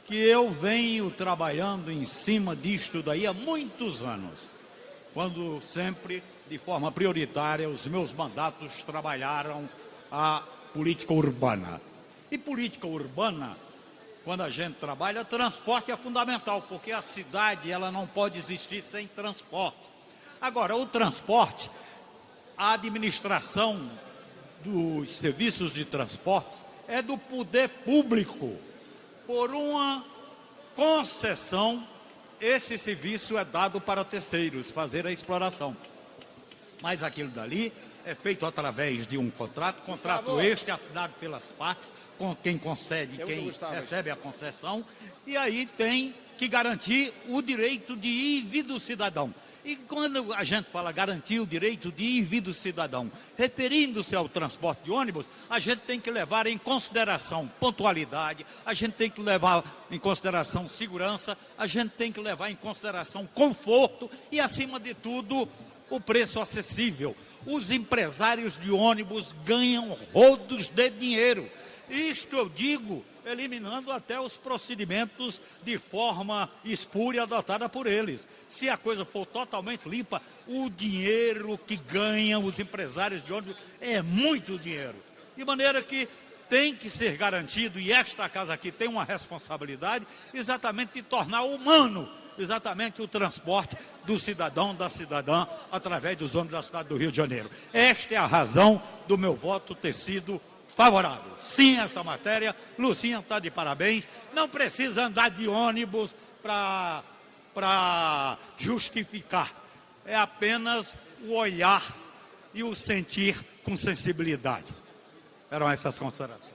que eu venho trabalhando em cima disto daí há muitos anos, quando sempre, de forma prioritária, os meus mandatos trabalharam a política urbana. E política urbana, quando a gente trabalha, transporte é fundamental, porque a cidade ela não pode existir sem transporte. Agora, o transporte, a administração dos serviços de transporte é do poder público. Por uma concessão, esse serviço é dado para terceiros fazer a exploração. Mas aquilo dali é feito através de um contrato este assinado pelas partes, com quem concede, quem recebe a concessão, e aí tem que garantir o direito de ir e vir do cidadão. E quando a gente fala garantir o direito de ir e vir do cidadão, referindo-se ao transporte de ônibus, a gente tem que levar em consideração pontualidade, a gente tem que levar em consideração segurança, a gente tem que levar em consideração conforto e, acima de tudo, o preço acessível. Os empresários de ônibus ganham rodos de dinheiro. Isto eu digo eliminando até os procedimentos de forma espúria adotada por eles. Se a coisa for totalmente limpa, o dinheiro que ganham os empresários de ônibus é muito dinheiro. De maneira que tem que ser garantido, e esta casa aqui tem uma responsabilidade, exatamente de tornar humano, exatamente o transporte do cidadão, da cidadã, através dos ônibus da cidade do Rio de Janeiro. Esta é a razão do meu voto ter sido favorável. Sim, essa matéria, Lucinha está de parabéns, não precisa andar de ônibus para justificar, é apenas o olhar e o sentir com sensibilidade. Eram essas considerações.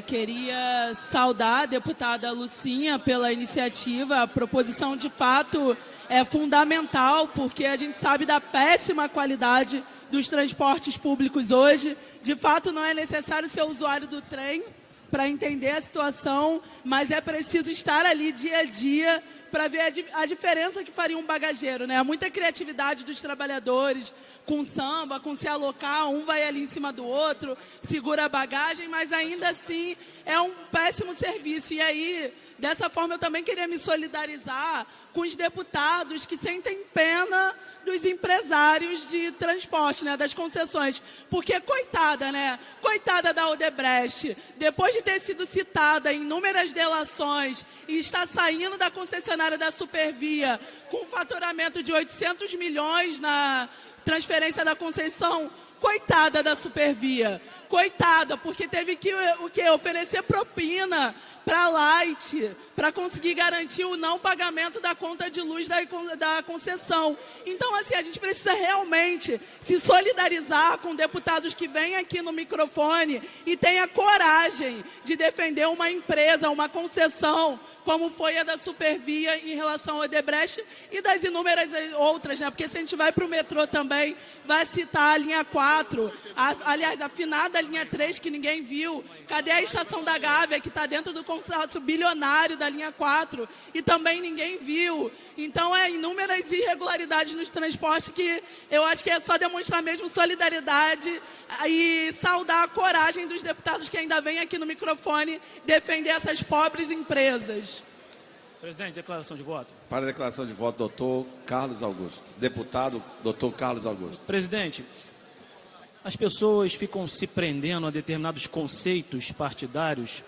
Queria saudar a deputada Lucinha pela iniciativa. A proposição, de fato, é fundamental, porque a gente sabe da péssima qualidade dos transportes públicos hoje. De fato, não é necessário ser usuário do trem para entender a situação, mas é preciso estar ali dia a dia para ver a diferença que faria um bagageiro, né? Muita criatividade dos trabalhadores, com samba, com se alocar, um vai ali em cima do outro, segura a bagagem, mas ainda assim é um péssimo serviço. E aí, dessa forma, eu também queria me solidarizar com os deputados que sentem pena dos empresários de transporte, né, das concessões, porque coitada, né, coitada da Odebrecht, depois de ter sido citada em inúmeras delações e está saindo da concessionária da Supervia com um faturamento de 800 milhões na transferência da concessão, coitada da Supervia, coitada, porque teve que oferecer propina para a Light, para conseguir garantir o não pagamento da conta de luz da concessão. Então, assim, a gente precisa realmente se solidarizar com deputados que vêm aqui no microfone e tenham coragem de defender uma empresa, uma concessão, como foi a da Supervia em relação ao Odebrecht e das inúmeras outras, né? Porque se a gente vai para o metrô também, vai citar a linha 4, aliás, a afinada linha 3, que ninguém viu. Cadê a estação da Gávea, que está dentro do consórcio bilionário da linha 4, e também ninguém viu? Então, inúmeras irregularidades nos transportes que eu acho que é só demonstrar mesmo solidariedade e saudar a coragem dos deputados que ainda vêm aqui no microfone defender essas pobres empresas. Presidente, declaração de voto. Para a declaração de voto, doutor Carlos Augusto. Deputado, doutor Carlos Augusto. Presidente, as pessoas ficam se prendendo a determinados conceitos partidários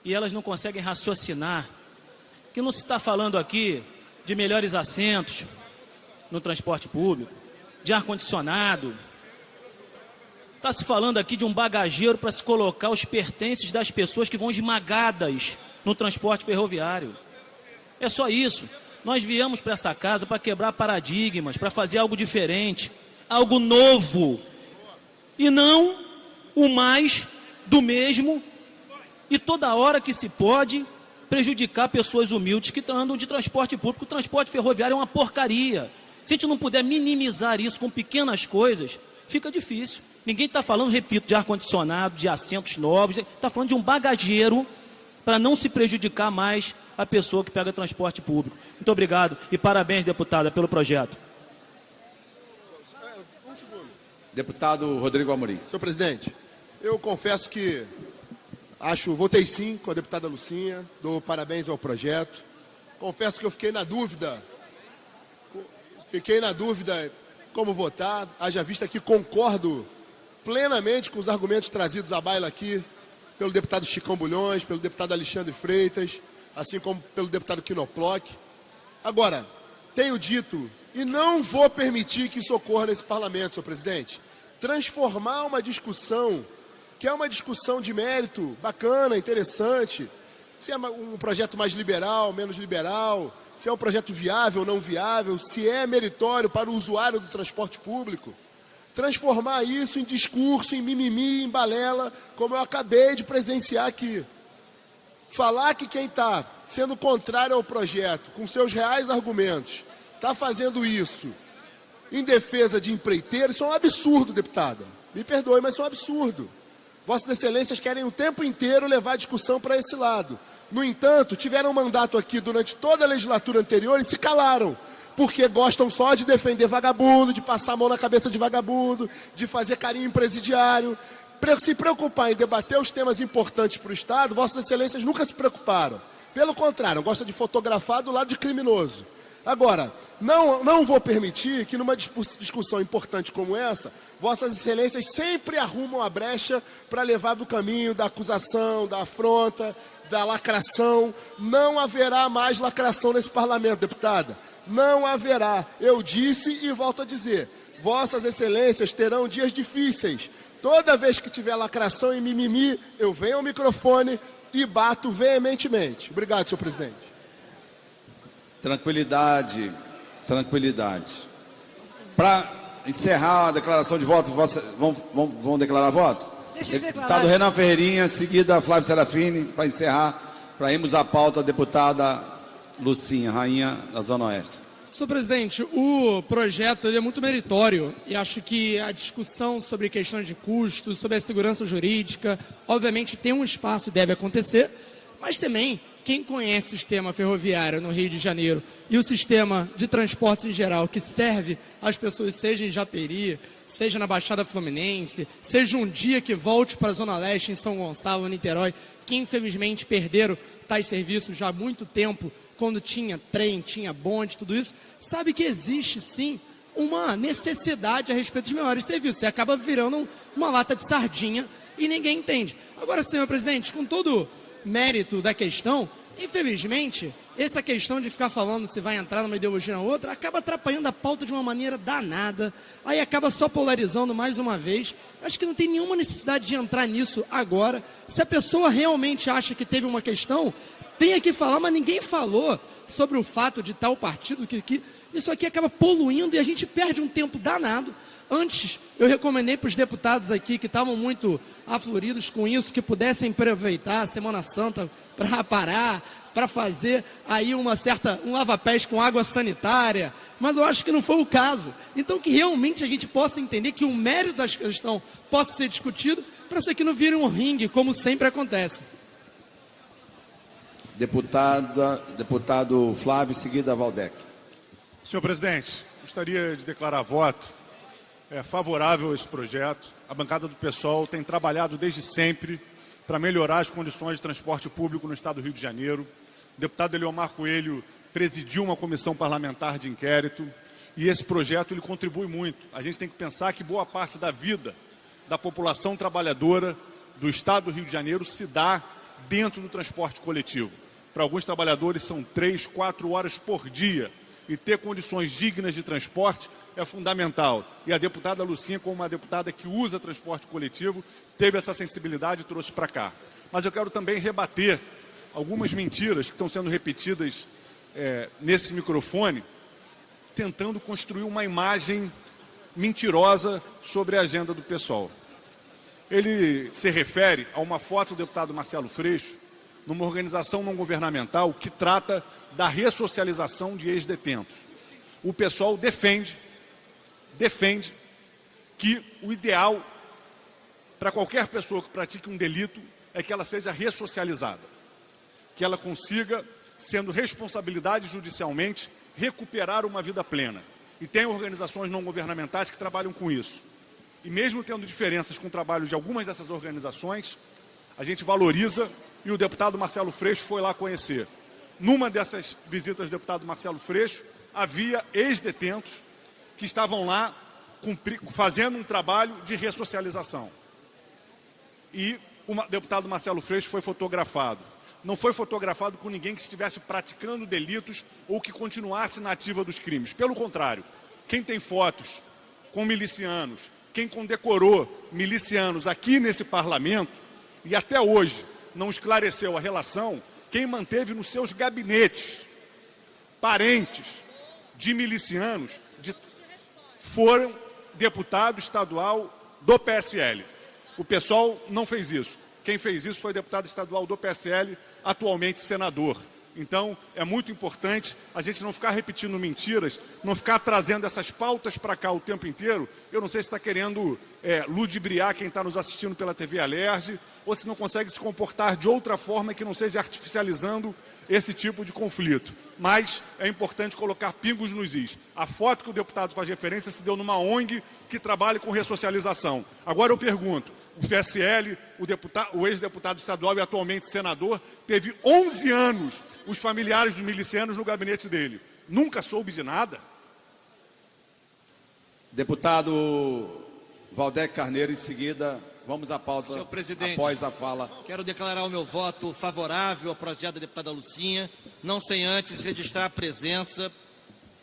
e elas não conseguem raciocinar que não se está falando aqui de melhores assentos no transporte público, de ar-condicionado. Está se falando aqui de um bagageiro para se colocar os pertences das pessoas que vão esmagadas no transporte ferroviário. É só isso. Nós viemos para essa casa para quebrar paradigmas, para fazer algo diferente, algo novo, e não o mais do mesmo, e toda hora que se pode prejudicar pessoas humildes que andam de transporte público. O transporte ferroviário é uma porcaria. Se a gente não puder minimizar isso com pequenas coisas, fica difícil. Ninguém está falando, repito, de ar-condicionado, de assentos novos, está falando de um bagageiro para não se prejudicar mais a pessoa que pega transporte público. Muito obrigado e parabéns, deputada, pelo projeto. Deputado Rodrigo Amorim. Senhor presidente, eu confesso que votei sim com a deputada Lucinha, dou parabéns ao projeto. Confesso que eu fiquei na dúvida como votar, haja vista que concordo plenamente com os argumentos trazidos à baila aqui pelo deputado Chicão Bulhões, pelo deputado Alexandre Freitas, assim como pelo deputado Quinoploc. Agora, tenho dito, e não vou permitir que isso ocorra nesse parlamento, senhor presidente, transformar uma discussão, que é uma discussão de mérito, bacana, interessante, se é um projeto mais liberal, menos liberal, se é um projeto viável ou não viável, se é meritório para o usuário do transporte público, transformar isso em discurso, em mimimi, em balela, como eu acabei de presenciar aqui. Falar que quem está sendo contrário ao projeto, com seus reais argumentos, está fazendo isso em defesa de empreiteiros, isso é um absurdo, deputada. Me perdoe, mas isso é um absurdo. Vossas Excelências querem o tempo inteiro levar a discussão para esse lado. No entanto, tiveram um mandato aqui durante toda a legislatura anterior e se calaram, porque gostam só de defender vagabundo, de passar a mão na cabeça de vagabundo, de fazer carinho em presidiário. Se preocupar em debater os temas importantes para o Estado, Vossas Excelências nunca se preocuparam. Pelo contrário, gostam de fotografar do lado de criminoso. Agora, não vou permitir que numa discussão importante como essa, Vossas Excelências sempre arrumam a brecha para levar do caminho da acusação, da afronta, da lacração. Não haverá mais lacração nesse parlamento, deputada. Não haverá. Eu disse e volto a dizer, Vossas Excelências terão dias difíceis. Toda vez que tiver lacração e mimimi, eu venho ao microfone e bato veementemente. Obrigado, senhor presidente. Tranquilidade, tranquilidade. Para encerrar a declaração de voto, vão declarar voto? Deixa eu declarar. Deputado Renan Ferreirinha, seguida Flávio Serafini, para encerrar, para irmos à pauta, a deputada Lucinha, rainha da Zona Oeste. Senhor presidente, o projeto ele é muito meritório e acho que a discussão sobre questões de custos, sobre a segurança jurídica, obviamente tem um espaço e deve acontecer, mas também quem conhece o sistema ferroviário no Rio de Janeiro e o sistema de transporte em geral que serve às pessoas, seja em Japeri, seja na Baixada Fluminense, seja um dia que volte para a Zona Leste, em São Gonçalo, Niterói, que infelizmente perderam tais serviços já há muito tempo, quando tinha trem, tinha bonde, tudo isso, sabe que existe sim uma necessidade a respeito dos menores serviços. Você acaba virando uma lata de sardinha e ninguém entende. Agora, senhor presidente, com todo mérito da questão, infelizmente, essa questão de ficar falando se vai entrar numa ideologia ou na outra, acaba atrapalhando a pauta de uma maneira danada, aí acaba só polarizando mais uma vez. Acho que não tem nenhuma necessidade de entrar nisso agora. Se a pessoa realmente acha que teve uma questão, tem que falar, mas ninguém falou sobre o fato de tal partido que isso aqui acaba poluindo e a gente perde um tempo danado. Antes, eu recomendei para os deputados aqui que estavam muito afloridos com isso, que pudessem aproveitar a Semana Santa para parar, para fazer aí um lava-pés com água sanitária, mas eu acho que não foi o caso. Então, que realmente a gente possa entender que o mérito da questão possa ser discutido, para isso aqui não vire um ringue, como sempre acontece. Deputado Flávio, seguida Valdec. Senhor presidente, gostaria de declarar voto favorável a esse projeto. A bancada do PSOL tem trabalhado desde sempre para melhorar as condições de transporte público no estado do Rio de Janeiro. O deputado Eliomar Coelho presidiu uma comissão parlamentar de inquérito e esse projeto ele contribui muito. A gente tem que pensar que boa parte da vida da população trabalhadora do estado do Rio de Janeiro se dá dentro do transporte coletivo. Para alguns trabalhadores são 3, 4 horas por dia e ter condições dignas de transporte é fundamental. E a deputada Lucinha, como uma deputada que usa transporte coletivo, teve essa sensibilidade e trouxe para cá. Mas eu quero também rebater algumas mentiras que estão sendo repetidas nesse microfone, tentando construir uma imagem mentirosa sobre a agenda do PSOL. Ele se refere a uma foto do deputado Marcelo Freixo, numa organização não governamental que trata da ressocialização de ex-detentos. O PSOL defende que o ideal para qualquer pessoa que pratique um delito é que ela seja ressocializada, que ela consiga, sendo responsabilidade judicialmente, recuperar uma vida plena. E tem organizações não governamentais que trabalham com isso. E mesmo tendo diferenças com o trabalho de algumas dessas organizações, a gente valoriza, e o deputado Marcelo Freixo foi lá conhecer. Numa dessas visitas do deputado Marcelo Freixo, havia ex-detentos que estavam lá fazendo um trabalho de ressocialização. E o deputado Marcelo Freixo foi fotografado. Não foi fotografado com ninguém que estivesse praticando delitos ou que continuasse na ativa dos crimes. Pelo contrário, quem tem fotos com milicianos, quem condecorou milicianos aqui nesse parlamento e até hoje não esclareceu a relação, quem manteve nos seus gabinetes parentes de milicianos foram deputado estadual do PSL. O PSOL não fez isso. Quem fez isso foi deputado estadual do PSL, atualmente senador. Então, é muito importante a gente não ficar repetindo mentiras, não ficar trazendo essas pautas para cá o tempo inteiro. Eu não sei se está querendo ludibriar quem está nos assistindo pela TV Alerj, ou se não consegue se comportar de outra forma que não seja artificializando esse tipo de conflito. Mas é importante colocar pingos nos is. A foto que o deputado faz referência se deu numa ONG que trabalha com ressocialização. Agora eu pergunto, o PSL, o ex-deputado estadual e atualmente senador, teve 11 anos os familiares dos milicianos no gabinete dele. Nunca soube de nada? Deputado Valdec Carneiro, em seguida, vamos à pauta. Senhor presidente, após a fala. Quero declarar o meu voto favorável ao projeto da deputada Lucinha, não sem antes registrar a presença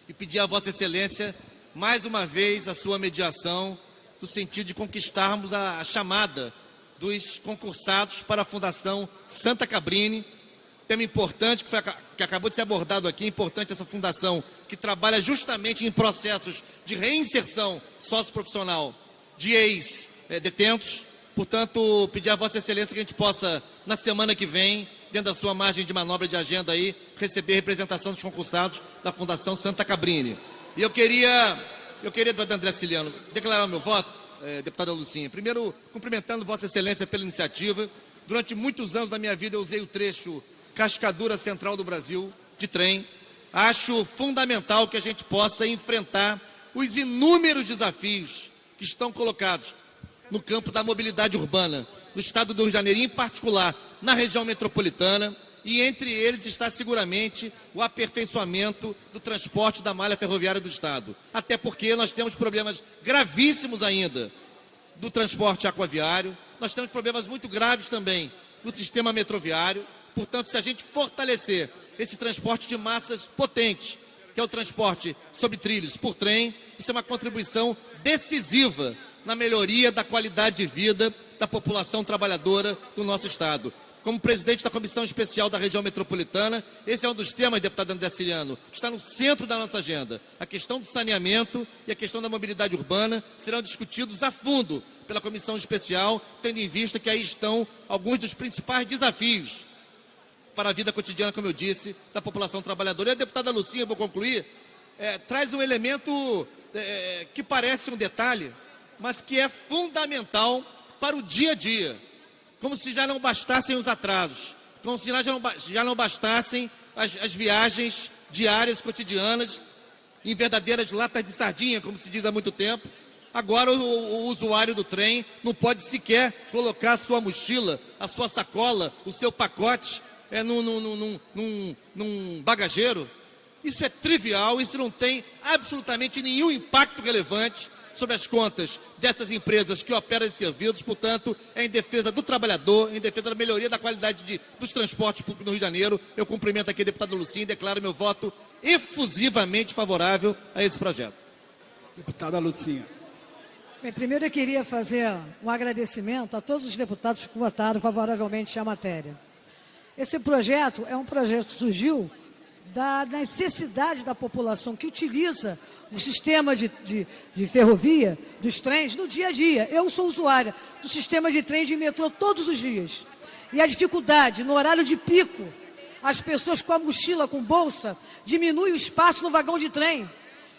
e pedir a Vossa Excelência, mais uma vez, a sua mediação, no sentido de conquistarmos a chamada dos concursados para a Fundação Santa Cabrini. Tema importante que acabou de ser abordado aqui, importante essa fundação que trabalha justamente em processos de reinserção socioprofissional de ex-detentos. Portanto, pedir a Vossa Excelência que a gente possa, na semana que vem, dentro da sua margem de manobra de agenda aí, receber representação dos concursados da Fundação Santa Cabrini. E eu queria, deputado André Ciliano, declarar o meu voto, deputada Lucinha. Primeiro, cumprimentando Vossa Excelência pela iniciativa. Durante muitos anos da minha vida eu usei o trecho Cascadura Central do Brasil, de trem. Acho fundamental que a gente possa enfrentar os inúmeros desafios que estão colocados no campo da mobilidade urbana, no estado do Rio de Janeiro, em particular na região metropolitana, e entre eles está seguramente o aperfeiçoamento do transporte da malha ferroviária do estado. Até porque nós temos problemas gravíssimos ainda do transporte aquaviário, nós temos problemas muito graves também do sistema metroviário. Portanto, se a gente fortalecer esse transporte de massas potente, que é o transporte sobre trilhos por trem, isso é uma contribuição decisiva na melhoria da qualidade de vida da população trabalhadora do nosso estado. Como presidente da Comissão Especial da Região Metropolitana, esse é um dos temas, deputado André Ciliano, que está no centro da nossa agenda. A questão do saneamento e a questão da mobilidade urbana serão discutidos a fundo pela Comissão Especial, tendo em vista que aí estão alguns dos principais desafios para a vida cotidiana, como eu disse, da população trabalhadora. E a deputada Lucinha, vou concluir, traz um elemento que parece um detalhe, mas que é fundamental para o dia a dia. Como se já não bastassem os atrasos, como se já não bastassem as viagens diárias, cotidianas, em verdadeiras latas de sardinha, como se diz há muito tempo. Agora o usuário do trem não pode sequer colocar a sua mochila, a sua sacola, o seu pacote num bagageiro. Isso é trivial, isso não tem absolutamente nenhum impacto relevante sobre as contas dessas empresas que operam esses serviços. Portanto, é em defesa do trabalhador, em defesa da melhoria da qualidade dos transportes públicos no Rio de Janeiro. Eu cumprimento aqui a deputada Lucinha e declaro meu voto efusivamente favorável a esse projeto. Deputada Lucinha. Bem, primeiro eu queria fazer um agradecimento a todos os deputados que votaram favoravelmente à matéria. Esse projeto é um projeto que surgiu da necessidade da população que utiliza o sistema de ferrovia, dos trens, no dia a dia. Eu sou usuária do sistema de trem de metrô todos os dias. E a dificuldade, no horário de pico, as pessoas com a mochila, com bolsa, diminui o espaço no vagão de trem,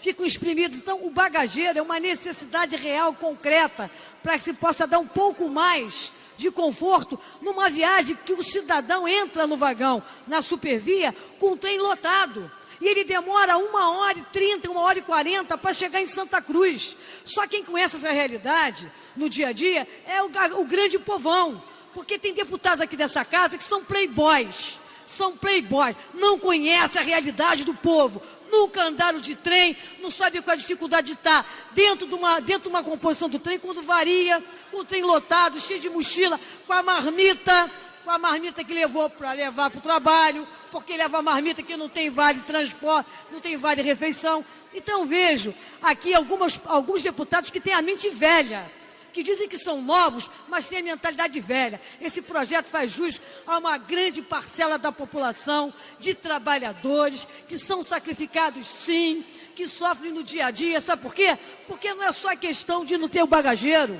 ficam exprimidos. Então, o bagageiro é uma necessidade real, concreta, para que se possa dar um pouco mais de conforto numa viagem que o cidadão entra no vagão, na supervia, com o trem lotado. E ele demora 1h30, 1h40 para chegar em Santa Cruz. Só quem conhece essa realidade no dia a dia é o grande povão. Porque tem deputados aqui dessa casa que são playboys. São playboys. Não conhecem a realidade do povo. Nunca andaram de trem, não sabem qual a dificuldade de estar dentro de uma composição do trem, quando varia, com o trem lotado, cheio de mochila, com a marmita que levou para levar para o trabalho, porque leva a marmita que não tem vale transporte, não tem vale refeição. Então vejo aqui alguns deputados que têm a mente velha, que dizem que são novos, mas têm a mentalidade velha. Esse projeto faz jus a uma grande parcela da população, de trabalhadores, que são sacrificados sim, que sofrem no dia a dia. Sabe por quê? Porque não é só a questão de não ter o bagageiro.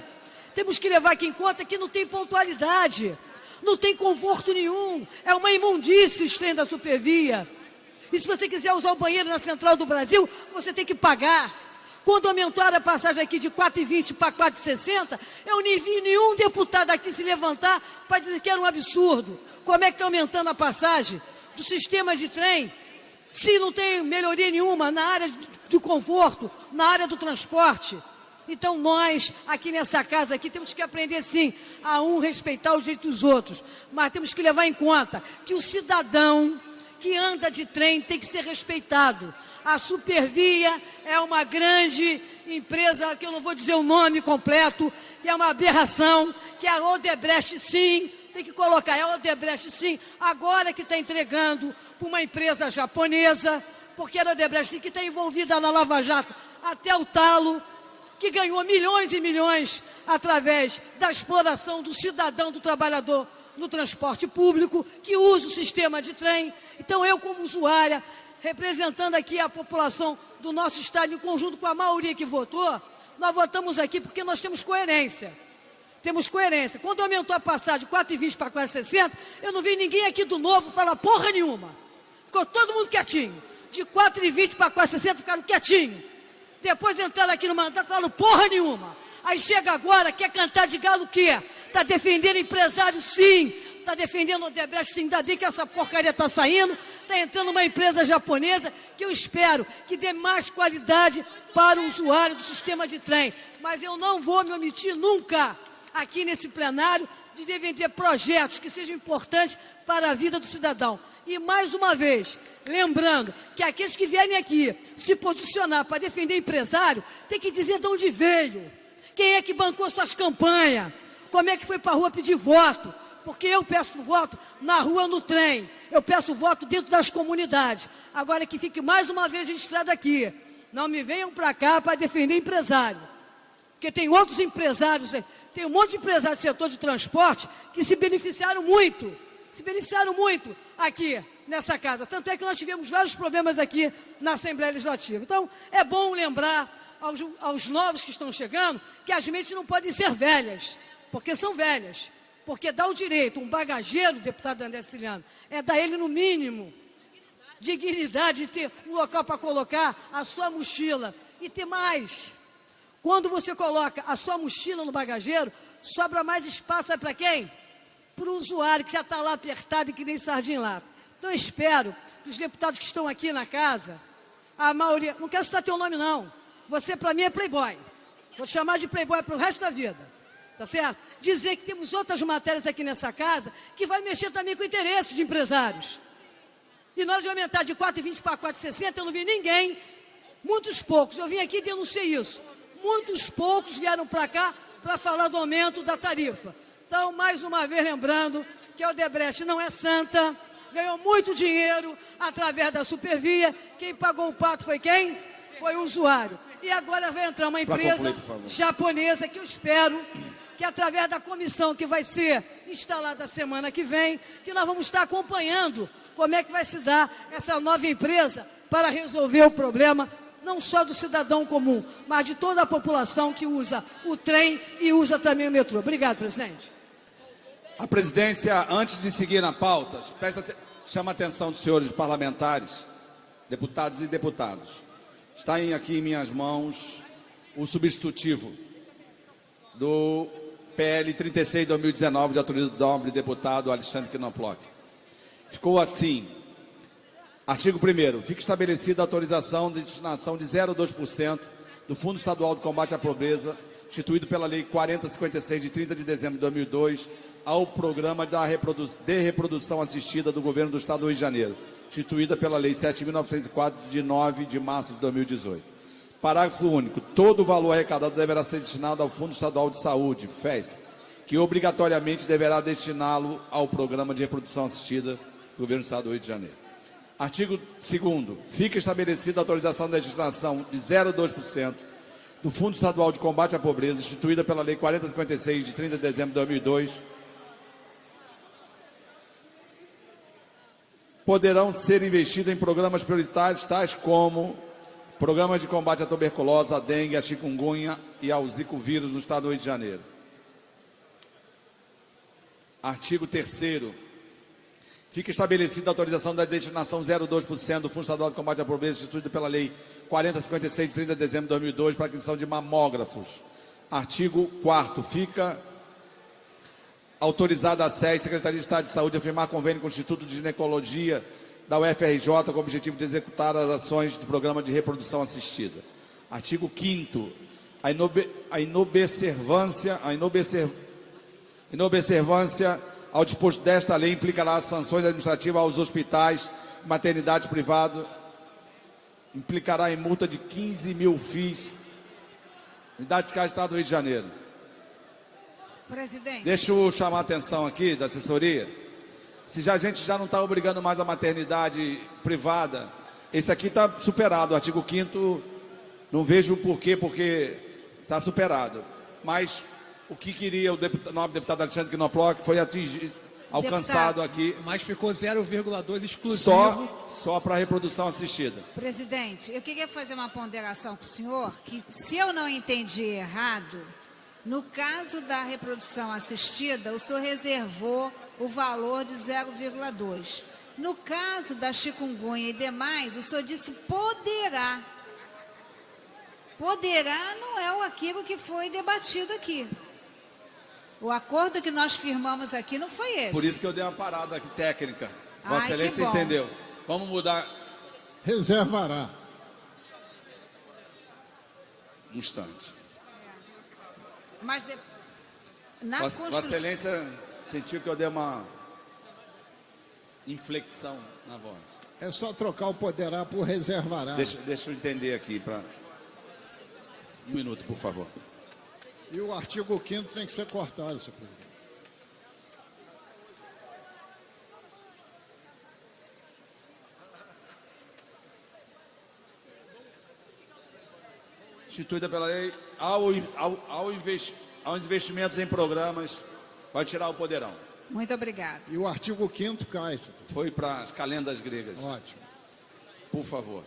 Temos que levar aqui em conta que não tem pontualidade, não tem conforto nenhum, é uma imundície o trem da Supervia. E se você quiser usar o banheiro na Central do Brasil, você tem que pagar. Quando aumentaram a passagem aqui de 4,20 para 4,60, eu nem vi nenhum deputado aqui se levantar para dizer que era um absurdo. Como é que está aumentando a passagem do sistema de trem, se não tem melhoria nenhuma na área do conforto, na área do transporte? Então nós, aqui nessa casa, aqui, temos que aprender sim a respeitar os direitos dos outros, mas temos que levar em conta que o cidadão que anda de trem tem que ser respeitado. A Supervia é uma grande empresa, que eu não vou dizer o nome completo, e é uma aberração, que a Odebrecht sim, tem que colocar, é a Odebrecht sim, agora que está entregando para uma empresa japonesa, porque a Odebrecht sim, que está envolvida na Lava Jato até o talo, que ganhou milhões e milhões através da exploração do cidadão, do trabalhador no transporte público, que usa o sistema de trem. Então eu, como usuária, representando aqui a população do nosso estado, em conjunto com a maioria que votou, nós votamos aqui porque nós temos coerência. Temos coerência. Quando aumentou a passagem de 4,20 para 4,60, eu não vi ninguém aqui do Novo falar porra nenhuma. Ficou todo mundo quietinho. De 4,20 para 4,60 ficaram quietinhos. Depois entraram aqui no mandato e falaram porra nenhuma. Aí chega agora, quer cantar de galo o quê? Está defendendo empresário sim. Está defendendo o Odebrecht sim. Ainda bem que essa porcaria está saindo. Está entrando uma empresa japonesa que eu espero que dê mais qualidade para o usuário do sistema de trem. Mas eu não vou me omitir nunca aqui nesse plenário de defender projetos que sejam importantes para a vida do cidadão. E mais uma vez, lembrando que aqueles que vierem aqui se posicionar para defender empresário, tem que dizer de onde veio, quem é que bancou suas campanhas, como é que foi para a rua pedir voto. Porque eu peço voto na rua, no trem. Eu peço voto dentro das comunidades. Agora que fique mais uma vez registrado aqui. Não me venham para cá para defender empresário. Porque tem outros empresários, tem um monte de empresários do setor de transporte que se beneficiaram muito aqui nessa casa. Tanto é que nós tivemos vários problemas aqui na Assembleia Legislativa. Então, é bom lembrar aos novos que estão chegando que as mentes não podem ser velhas, porque são velhas. Porque dá o direito, um bagageiro, deputado André Ciliano, é dar ele, no mínimo, dignidade de ter um local para colocar a sua mochila. E ter mais. Quando você coloca a sua mochila no bagageiro, sobra mais espaço, sabe para quem? Para o usuário, que já está lá apertado e que nem sardinha lá. Então, eu espero que os deputados que estão aqui na casa, a maioria, não quero citar teu nome não, você para mim é playboy. Vou te chamar de playboy para o resto da vida. Tá certo? Dizer que temos outras matérias aqui nessa casa que vai mexer também com o interesse de empresários. E na hora de aumentar de 4,20 para 4,60, eu não vi ninguém, muitos poucos, eu vim aqui e denunciei isso. Muitos poucos vieram para cá para falar do aumento da tarifa. Então, mais uma vez, lembrando que a Odebrecht não é santa, ganhou muito dinheiro através da Supervia. Quem pagou o pato foi quem? Foi o usuário. E agora vai entrar uma empresa japonesa que eu espero que através da comissão que vai ser instalada a semana que vem, que nós vamos estar acompanhando como é que vai se dar essa nova empresa para resolver o problema, não só do cidadão comum, mas de toda a população que usa o trem e usa também o metrô. Obrigado, presidente. A presidência, antes de seguir na pauta, chama a atenção dos senhores parlamentares, deputados e deputadas. Está aqui em minhas mãos o substitutivo do PL 36 de 2019, de autoria do nobre deputado Alexandre Knoploch. Ficou assim: Artigo 1º. Fica estabelecida a autorização de destinação de 0,2% do Fundo Estadual de Combate à Pobreza, instituído pela Lei 4056, de 30 de dezembro de 2002, ao Programa de Reprodução Assistida do Governo do Estado do Rio de Janeiro, instituída pela Lei 7.904, de 9 de março de 2018. Parágrafo único. Todo o valor arrecadado deverá ser destinado ao Fundo Estadual de Saúde, FES, que obrigatoriamente deverá destiná-lo ao Programa de Reprodução Assistida do Governo do Estado do Rio de Janeiro. Artigo 2º. Fica estabelecida a autorização da destinação de 0,2% do Fundo Estadual de Combate à Pobreza, instituída pela Lei 4056, de 30 de dezembro de 2002, poderão ser investidos em programas prioritários, tais como programas de combate à tuberculose, à dengue, à chikungunya e ao zika-vírus no Estado do Rio de Janeiro. Artigo 3º. Fica estabelecida a autorização da destinação 0,2% do Fundo Estadual de Combate à Pobreza, instituído pela Lei 4056, de 30 de dezembro de 2002, para aquisição de mamógrafos. Artigo 4º. Fica autorizada a SES, Secretaria de Estado de Saúde, a firmar convênio com o Instituto de Ginecologia da UFRJ com o objetivo de executar as ações do Programa de Reprodução Assistida. Artigo 5º. A inobservância ao disposto desta lei implicará sanções administrativas aos hospitais, maternidades privadas, implicará em multa de 15 mil FIIs, Unidade Fiscal do Estado do Rio de Janeiro. Presidente. Deixa eu chamar a atenção aqui da assessoria. Se a gente já não está obrigando mais a maternidade privada, esse aqui está superado. O artigo 5º, não vejo o porquê, porque está superado. Mas o que queria o nobre deputado Alexandre Knoploch foi alcançado aqui. Mas ficou 0,2 exclusivo. Só para reprodução assistida. Presidente, eu queria fazer uma ponderação com o senhor, que se eu não entendi errado, no caso da reprodução assistida, o senhor reservou o valor de 0,2. No caso da chikungunya e demais, o senhor disse poderá. Poderá não é aquilo que foi debatido aqui. O acordo que nós firmamos aqui não foi esse. Por isso que eu dei uma parada aqui técnica. Vossa Ai, Excelência que bom. entendeu. Vamos mudar. Reservará. Um instante. Mas na Vossa Constituição... Excelência sentiu que eu dei uma inflexão na voz. É só trocar o poderá por reservará. Deixa eu entender aqui. Um minuto, por favor. E o artigo 5º tem que ser cortado, senhor presidente. Instituída pela lei, aos investimentos em programas, vai tirar o poderão. Muito obrigado. E o artigo 5º cai, senhor presidente. Foi para as calendas gregas. Ótimo. Por favor.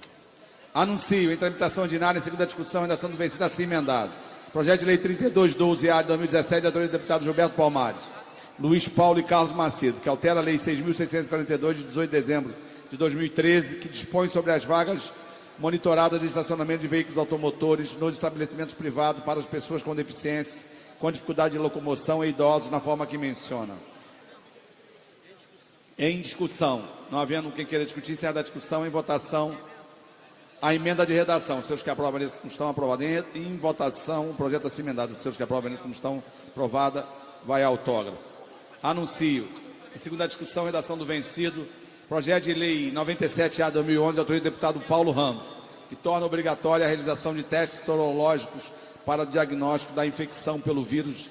Anuncio em tramitação ordinária, em segunda discussão, redação do vencido assim emendado. Projeto de Lei 3212-A de 2017, de autoria do deputado Gilberto Palmares, Luiz Paulo e Carlos Macedo, que altera a Lei 6.642, de 18 de dezembro de 2013, que dispõe sobre as vagas monitoradas de estacionamento de veículos automotores nos estabelecimentos privados para as pessoas com deficiência, com dificuldade de locomoção e idosos, na forma que menciona. Em discussão. Não havendo quem queira discutir, encerra da discussão. Em votação, a emenda de redação. Os senhores que aprovam isso como estão aprovados. Em votação, o projeto assim emendado. Os senhores que aprovam isso como estão aprovada, vai a autógrafo. Anuncio. Em segunda discussão, redação do vencido. Projeto de Lei 97-A de 2011, de autoria do deputado Paulo Ramos, que torna obrigatória a realização de testes sorológicos para o diagnóstico da infecção pelo vírus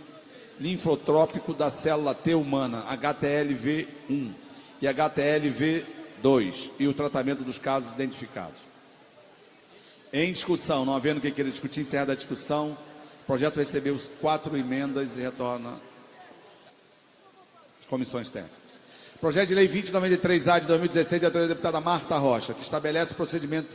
linfotrópico da célula T humana, HTLV1 e HTLV2, e o tratamento dos casos identificados. Em discussão, não havendo quem queira discutir, encerrada a discussão, o projeto recebeu 4 emendas e retorna às comissões técnicas. Projeto de Lei 2093-A de 2016, de autoria da deputada Marta Rocha, que estabelece procedimento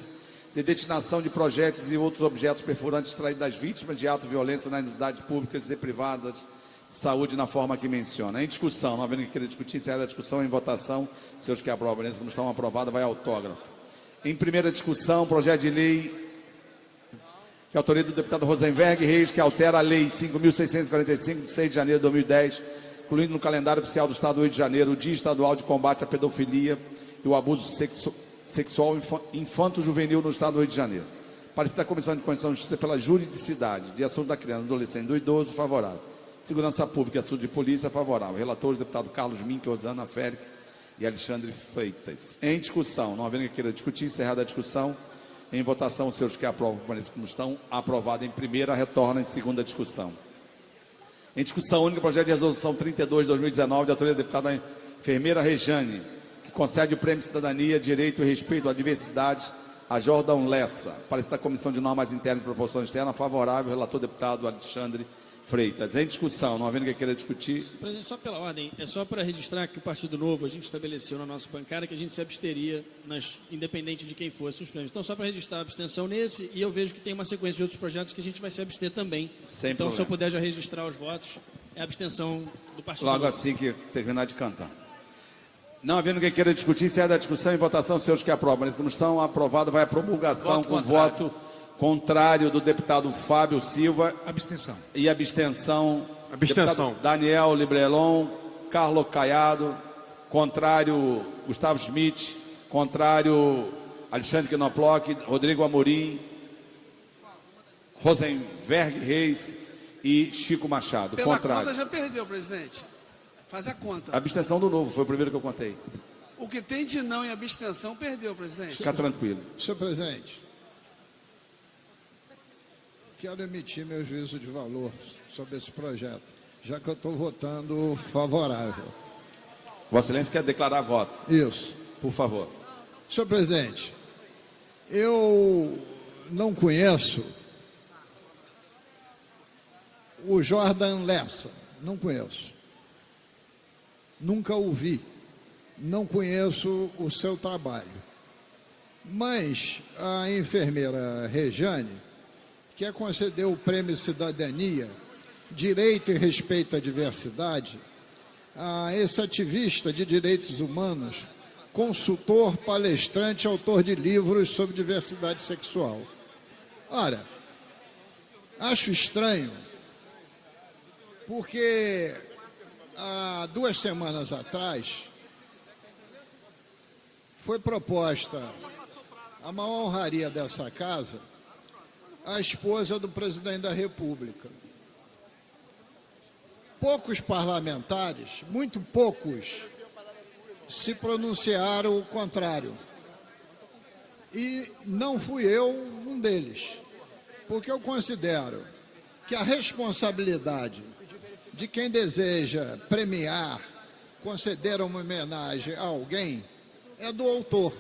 de destinação de projéteis e outros objetos perfurantes extraídos das vítimas de ato de violência nas unidades públicas e privadas de saúde na forma que menciona. Em discussão, não havendo quem queira discutir, encerrada a discussão, em votação, os senhores que aprovam, como estão aprovados, vai autógrafo. Em primeira discussão, projeto de lei de autoria do deputado Rosenberg Reis, que altera a Lei 5.645, de 6 de janeiro de 2010, incluindo no calendário oficial do Estado do Rio de Janeiro o Dia Estadual de Combate à Pedofilia e o Abuso sexual infanto-juvenil no Estado do Rio de Janeiro. Parecer da Comissão de Constituição e Justiça pela juridicidade de assunto da criança, do adolescente e do idoso, favorável. Segurança Pública e assunto de polícia, favorável. Relatores, deputado Carlos Mink, Rosana Félix e Alexandre Freitas. Em discussão, não havendo quem queira discutir, encerrada a discussão. Em votação, os senhores que aprovam permaneçam como estão. Aprovado em primeira, retorna em segunda discussão. Em discussão única, projeto de resolução 32 de 2019, de autoria da deputada enfermeira Rejane, que concede o Prêmio Cidadania, Direito e Respeito à Diversidade a Jordão Lessa. Parecer da Comissão de Normas Internas e Proposição Externa, favorável. Relator, deputado Alexandre Freitas. Em discussão, não havendo quem queira discutir. Presidente, só pela ordem, é só para registrar que o Partido Novo, a gente estabeleceu na nossa bancada que a gente se absteria, independente de quem fosse os prêmios. Então, só para registrar a abstenção nesse, e eu vejo que tem uma sequência de outros projetos que a gente vai se abster também. Sem então, problema. se eu puder já registrar os votos, é a abstenção do Partido Logo Novo. assim que terminar de cantar. Não havendo quem queira discutir, encerra a discussão. Em votação, os senhores que aprovam. Mas como estão aprovados, vai a promulgação com voto contrário do deputado Fábio Silva. Abstenção. E abstenção. Abstenção. Deputado Daniel Librelon, Carlos Caiado. Contrário, Gustavo Schmidt. Contrário, Alexandre Knoploch, Rodrigo Amorim, Rosenberg Reis e Chico Machado. Pela Contrário. conta já perdeu, presidente. Faz a conta. Abstenção do Novo, foi o primeiro que eu contei. O que tem de não em abstenção perdeu, presidente. Fica tranquilo. Senhor presidente, quero emitir meu juízo de valor sobre esse projeto, já que eu estou votando favorável. Vossa Excelência quer declarar voto? Isso. Por favor. Senhor presidente, eu não conheço o Jordan Lessa, não conheço. Nunca o vi, não conheço o seu trabalho. Mas a enfermeira Rejane, que concedeu o Prêmio Cidadania, Direito e Respeito à Diversidade, a esse ativista de direitos humanos, consultor, palestrante, autor de livros sobre diversidade sexual. Ora, acho estranho, porque há 2 semanas atrás foi proposta a maior honraria dessa casa a esposa do presidente da República. Poucos parlamentares, muito poucos, se pronunciaram o contrário. E não fui eu um deles, porque eu considero que a responsabilidade de quem deseja premiar, conceder uma homenagem a alguém, é do autor.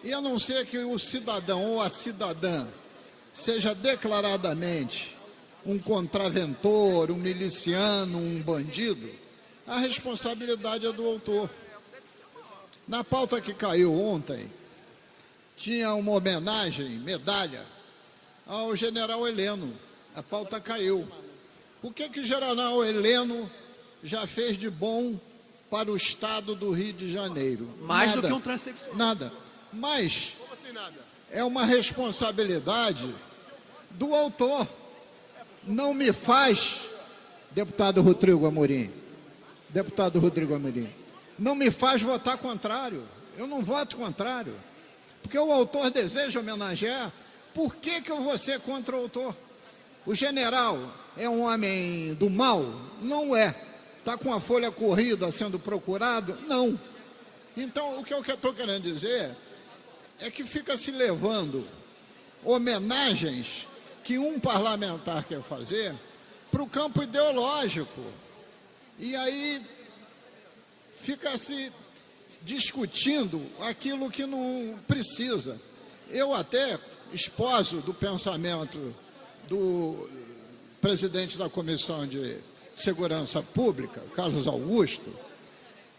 E a não ser que o cidadão ou a cidadã seja declaradamente um contraventor, um miliciano, um bandido, a responsabilidade é do autor. Na pauta que caiu ontem, tinha uma homenagem, medalha, ao general Heleno. A pauta caiu. O que o general Heleno já fez de bom para o estado do Rio de Janeiro? Mais nada, do que um transexual. Nada. Mas Como assim nada? é uma responsabilidade do autor. Não me faz, deputado Rodrigo Amorim, não me faz votar contrário. Eu não voto contrário. Porque o autor deseja homenagear. Por que eu vou ser contra o autor? O general é um homem do mal? Não é. Está com a folha corrida sendo procurado? Não. Então, o que eu estou querendo dizer é que fica se levando homenagens que um parlamentar quer fazer para o campo ideológico. E aí fica se discutindo aquilo que não precisa. Eu até esposo do pensamento do presidente da Comissão de Segurança Pública, Carlos Augusto,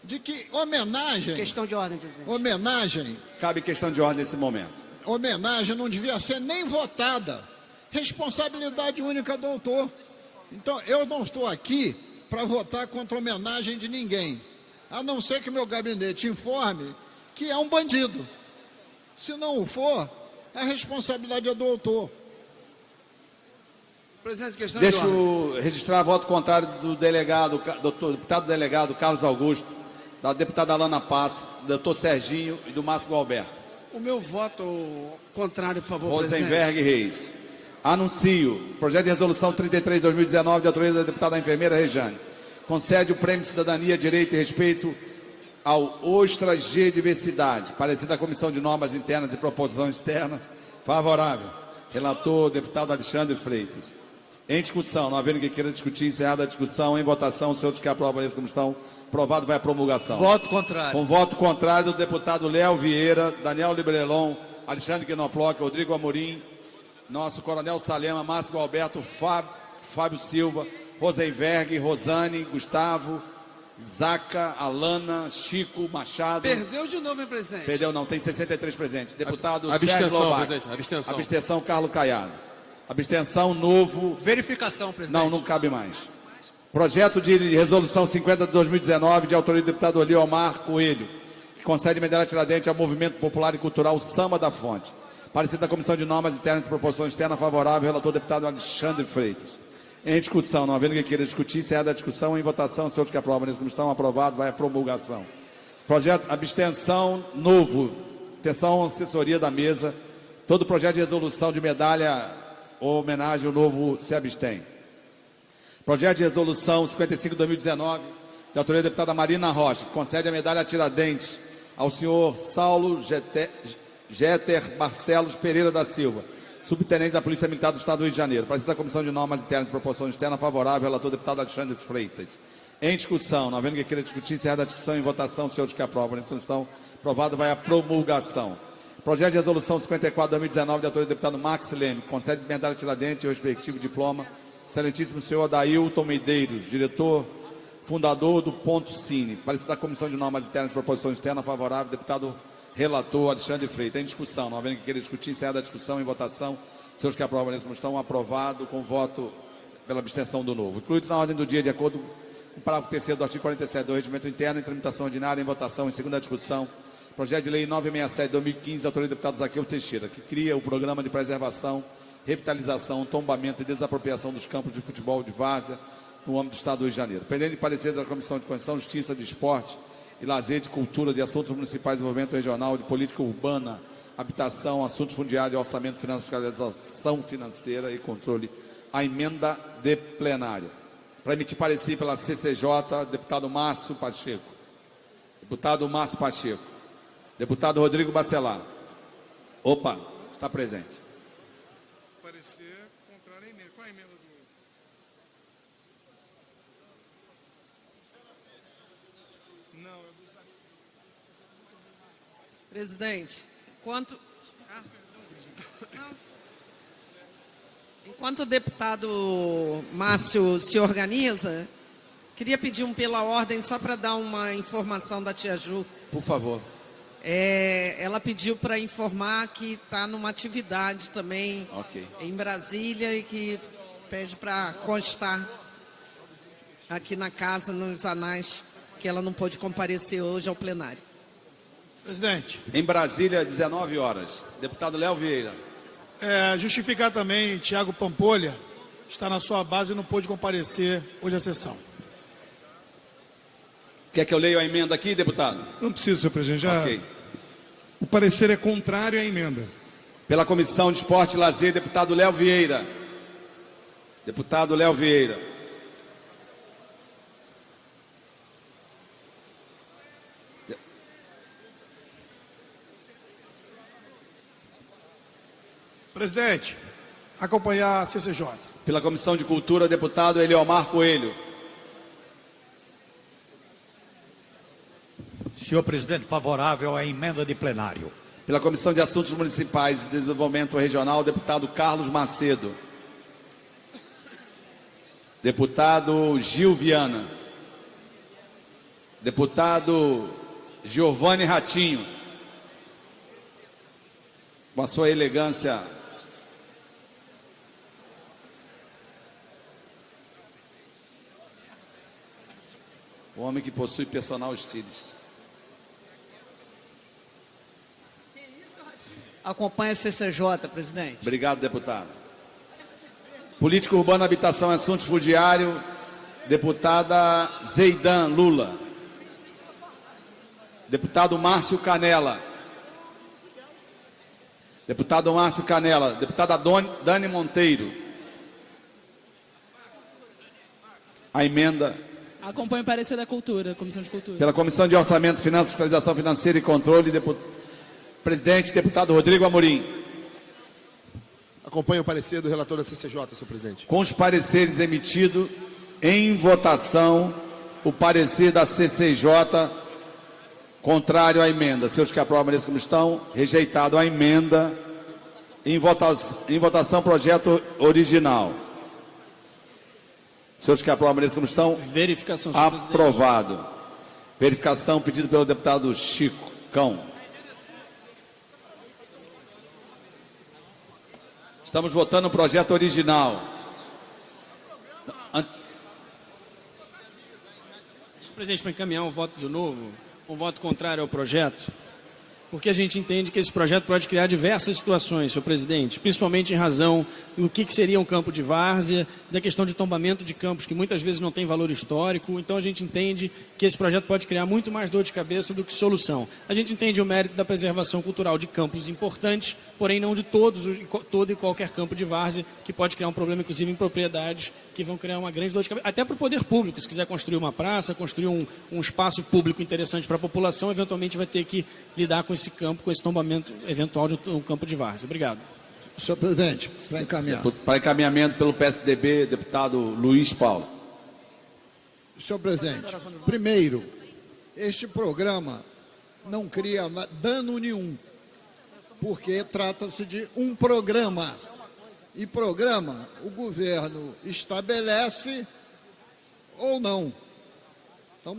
de que homenagem... Questão de ordem, presidente. Homenagem... Cabe questão de ordem nesse momento. Homenagem não devia ser nem votada. Responsabilidade única do autor. Então, eu não estou aqui para votar contra homenagem de ninguém, a não ser que meu gabinete informe que é um bandido. Se não o for, a responsabilidade é do autor. Presidente, questão Deixa de ordem. eu registrar voto contrário do delegado, do deputado delegado Carlos Augusto, da deputada Alana Passo, do doutor Serginho e do Márcio Alberto. O meu voto contrário, por favor, Rosenberg presidente. Reis. Anuncio. Projeto de resolução 33 de 2019, de autoria da deputada enfermeira Rejane. Concede o prêmio de cidadania, direito e respeito ao Ostra G Diversidade. Parecer da Comissão de Normas Internas e Proposição Externa. Favorável. Relator, deputado Alexandre Freitas. Em discussão, não havendo quem queira discutir, encerrada a discussão, em votação, os senhores que aprovam a como estão, aprovado, vai à promulgação. Voto contrário. Com voto contrário do deputado Léo Vieira, Daniel Librelon, Alexandre Quinoploc, Rodrigo Amorim, nosso Coronel Salema, Márcio Alberto, Fábio Silva, Rosenberg, Rosane, Gustavo, Zaca, Alana, Chico, Machado. Perdeu de novo, hein, presidente? Perdeu não, tem 63 presentes. Deputado Abstenção, Sérgio Lobac. presidente, abstenção. Abstenção, Carlos Caiado. Abstenção, Novo. Verificação, presidente. Não cabe mais. Projeto de resolução 50 de 2019, de autoria do deputado Eliomar Coelho, que concede medalha Tiradentes ao Movimento Popular e Cultural Samba da Fonte. Parecido da Comissão de Normas Internas e Proposição Externa, favorável, relator deputado Alexandre Freitas. Em discussão, não havendo quem queira discutir, encerrada a discussão, em votação, os senhores que aprovam nessa comissão, aprovado, vai à promulgação. Projeto, abstenção, Novo. Atenção, assessoria da mesa. Todo projeto de resolução de medalha ou homenagem ao Novo se abstém. Projeto de resolução 55 de 2019, de autoria da deputada Marina Rocha, que concede a medalha Tiradentes ao senhor Saulo Jeter Barcelos Pereira da Silva, subtenente da Polícia Militar do Estado do Rio de Janeiro. Parecido da Comissão de Normas Internas e Proposição Externa, favorável, relator deputado Alexandre Freitas. Em discussão, não havendo quem queira discutir, encerrada a discussão, em votação, os senhores que aprovam nessa comissão, aprovado, vai à promulgação. Projeto de resolução 54 de 2019, de autoria do deputado Max Leme, que concede medalha Tiradentes e o respectivo diploma, excelentíssimo senhor Adailton Medeiros, diretor, fundador do Ponto Cine. Parecido da Comissão de Normas Internas e Proposição Externa, favorável, deputado relator Alexandre Freitas. Em discussão, não havendo quem queira discutir, encerrada a discussão, em votação, os senhores que aprovam nessa comissão, aprovado com voto pela abstenção do Novo. Incluído na ordem do dia, de acordo com o parágrafo 3º do artigo 47 do Regimento Interno, em tramitação ordinária, em votação, em segunda discussão, projeto de lei 967 de 2015, da autoria do deputado Zaqueu Teixeira, que cria o programa de preservação, revitalização, tombamento e desapropriação dos campos de futebol de várzea no âmbito do Estado do Rio de Janeiro. Pendente de parecer da Comissão de Constituição, Justiça, de Esporte e Lazer, de Cultura, de Assuntos Municipais, Desenvolvimento Regional, de Política Urbana, Habitação, Assuntos Fundiários, Orçamento Financeiro, Fiscalização Financeira e Controle, a emenda de plenário. Para emitir parecer pela CCJ, deputado Márcio Pacheco. Deputado Márcio Pacheco. Deputado Rodrigo Bacelar. Opa, está presente. Parecer contrário à emenda. Qual é a emenda do... Não, é do... Presidente, enquanto o deputado Márcio se organiza, queria pedir pela ordem só para dar uma informação da tia Ju. Por favor. Ela pediu para informar que está numa atividade também em Brasília e que pede para constar aqui na casa, nos anais, que ela não pôde comparecer hoje ao plenário. Presidente. Em Brasília, 19 horas. Deputado Léo Vieira. Justificar também, Tiago Pampolha está na sua base e não pôde comparecer hoje à sessão. Quer que eu leia a emenda aqui, deputado? Não precisa, senhor presidente. Já... Ok. O parecer é contrário à emenda. Pela Comissão de Esporte e Lazer, deputado Léo Vieira. Deputado Léo Vieira. Presidente, acompanhar a CCJ. Pela Comissão de Cultura, deputado Eliomar Coelho. Senhor presidente, favorável à emenda de plenário. Pela Comissão de Assuntos Municipais e Desenvolvimento Regional, deputado Carlos Macedo. Deputado Gil Viana. Deputado Giovanni Ratinho. Com a sua elegância. O homem que possui personal estilos. Acompanha a CCJ, presidente. Obrigado, deputado. Política Urbana, Habitação e Assuntos Fundiários, deputada Zeidan Lula. Deputado Márcio Canela. Deputado Márcio Canela. Deputada Dani Monteiro. A emenda Acompanho o parecer da Cultura, Comissão de Cultura. pela Comissão de Orçamento, Finanças, Fiscalização Financeira e Controle. Presidente, deputado Rodrigo Amorim. Acompanho o parecer do relator da CCJ, senhor presidente. Com os pareceres emitidos em votação, o parecer da CCJ contrário à emenda. Senhores que aprovam, permaneçam como estão. Rejeitado a emenda. Em votação, projeto original. Senhores que aprovam, permaneçam como estão. Verificação, senhor presidente. Aprovado. Verificação pedido pelo deputado Chicão. Estamos votando o projeto original. Senhor presidente, para encaminhar um voto de novo, um voto contrário ao projeto, porque a gente entende que esse projeto pode criar diversas situações, senhor presidente, principalmente em razão do que seria um campo de várzea, da questão de tombamento de campos que muitas vezes não tem valor histórico. Então a gente entende que esse projeto pode criar muito mais dor de cabeça do que solução. A gente entende o mérito da preservação cultural de campos importantes, porém não de todo e qualquer campo de várzea, que pode criar um problema, inclusive, em propriedades que vão criar uma grande dor de cabeça, até para o poder público. Se quiser construir uma praça, construir um espaço público interessante para a população, eventualmente vai ter que lidar com esse campo, com esse tombamento eventual de um campo de várzea. Obrigado. Senhor presidente, para encaminhar. Para encaminhamento pelo PSDB, deputado Luiz Paulo. Senhor presidente, primeiro, este programa não cria dano nenhum, porque trata-se de um programa. E programa, o governo estabelece ou não. Então,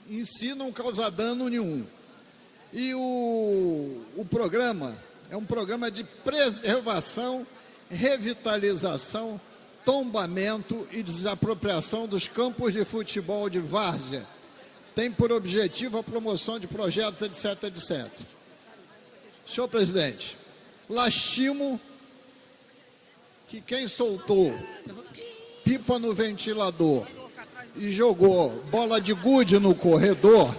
em si não causa dano nenhum. E o programa é um programa de preservação, revitalização, tombamento e desapropriação dos campos de futebol de várzea. Tem por objetivo a promoção de projetos, etc, etc. Senhor presidente, lastimo que quem soltou pipa no ventilador e jogou bola de gude no corredor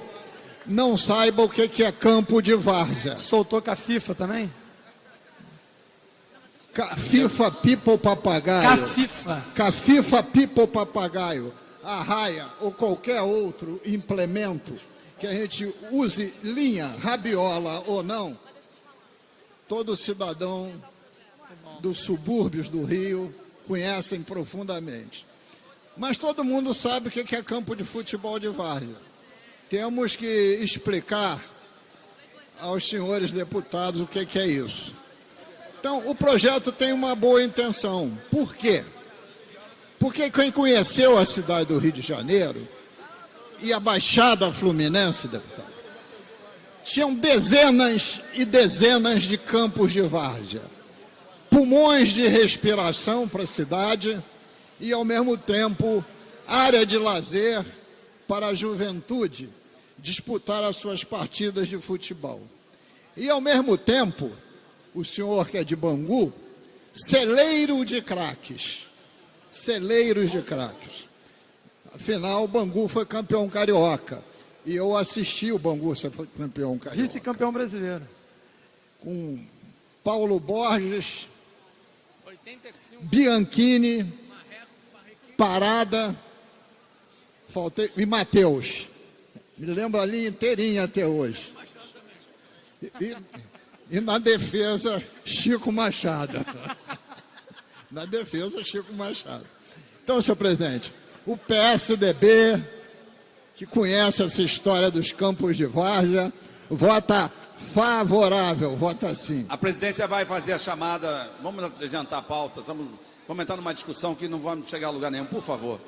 não saiba o que é campo de várzea. Soltou com a FIFA também? FIFA, pipa ou papagaio? Cafifa. Cafifa, pipa ou papagaio? Arraia ou qualquer outro implemento que a gente use linha, rabiola ou não, todo cidadão dos subúrbios do Rio conhecem profundamente. Mas todo mundo sabe o que é campo de futebol de várzea. Temos que explicar aos senhores deputados o que é isso. Então, o projeto tem uma boa intenção. Por quê? Porque quem conheceu a cidade do Rio de Janeiro e a Baixada Fluminense, deputado, tinham dezenas e dezenas de campos de várzea. Pulmões de respiração para a cidade e, ao mesmo tempo, área de lazer para a juventude disputar as suas partidas de futebol. E, ao mesmo tempo, o senhor que é de Bangu, celeiro de craques. Celeiros de craques. Afinal, o Bangu foi campeão carioca. E eu assisti o Bangu ser campeão carioca. Vice-campeão brasileiro. Com Paulo Borges, Bianchini, Parada, e Matheus. Me lembro ali inteirinha até hoje. E na defesa, Chico Machado. Na defesa, Chico Machado. Então, senhor presidente, o PSDB, que conhece essa história dos campos de várzea, vota favorável, vota sim. A presidência vai fazer a chamada. Vamos adiantar a pauta. Vamos entrar numa discussão que não vamos chegar a lugar nenhum, por favor.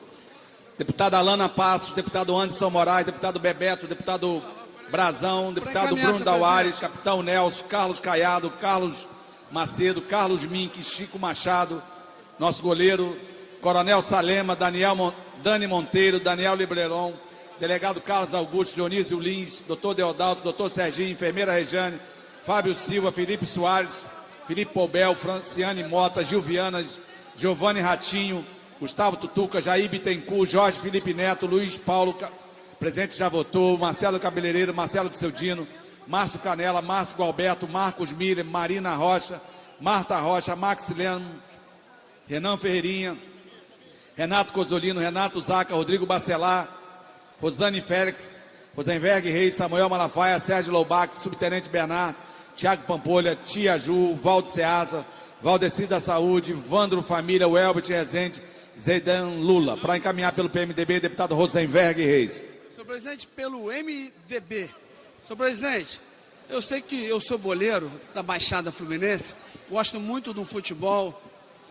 Deputada Alana Passos, deputado Anderson Moraes, deputado Bebeto, deputado Brazão, deputado Bruno Dauares, capitão Nelson, Carlos Caiado, Carlos Macedo, Carlos Mink, Chico Machado, nosso goleiro, Coronel Salema, Dani Monteiro, Daniel Libreron, delegado Carlos Augusto, Dionísio Lins, doutor Deodalto, doutor Serginho, enfermeira Rejane, Fábio Silva, Felipe Soares, Felipe Poubel, Franciane Mota, Gil Vianas, Giovanni Ratinho, Gustavo Tutuca, Jair Bittencourt, Jorge Felipe Neto, Luiz Paulo, presidente já votou, Marcelo Cabeleireiro, Marcelo de Seudino, Márcio Canela, Márcio Gualberto, Marcos Miller, Marina Rocha, Marta Rocha, Max Lemos, Renan Ferreirinha, Renato Cozzolino, Renato Zaca, Rodrigo Bacelar, Rosane Félix, Rosenberg Reis, Samuel Malafaia, Sérgio Loubach, Subtenente Bernardo, Tiago Pampolha, Tia Ju, Valdo Ceasa, Valdeci da Saúde, Vandro Família, Welbert Rezende, Zeidan Lula. Para encaminhar pelo PMDB, deputado Rosenberg Reis. Senhor presidente, pelo MDB. Senhor presidente, eu sei que eu sou boleiro da Baixada Fluminense, gosto muito do futebol,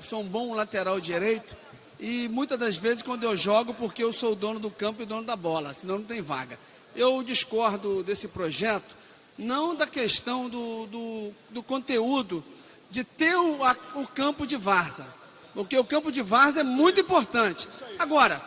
sou um bom lateral direito e muitas das vezes quando eu jogo, porque eu sou o dono do campo e dono da bola, senão não tem vaga. Eu discordo desse projeto, não da questão do conteúdo, de ter o campo de várzea, porque o campo de várzea é muito importante. Agora,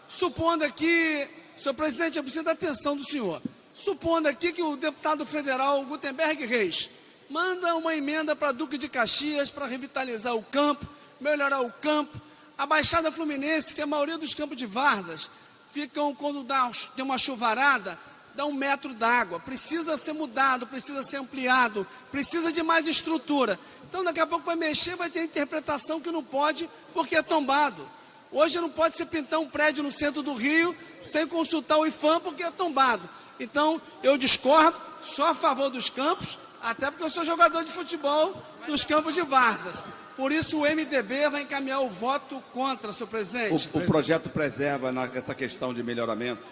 supondo aqui, senhor presidente, eu preciso da atenção do senhor. Supondo aqui que o deputado federal Gutenberg Reis manda uma emenda para Duque de Caxias para revitalizar o campo, melhorar o campo. A Baixada Fluminense, que a maioria dos campos de várzeas ficam, quando tem uma chuvarada, dá 1 metro d'água. Precisa ser mudado, precisa ser ampliado, precisa de mais estrutura. Então daqui a pouco vai mexer, vai ter interpretação que não pode porque é tombado. Hoje não pode se pintar um prédio no centro do Rio sem consultar o IFAM porque é tombado. Então, eu discordo, sou a favor dos campos, até porque eu sou jogador de futebol dos campos de várzeas. Por isso, o MDB vai encaminhar o voto contra, senhor presidente. O projeto preserva essa questão de melhoramento?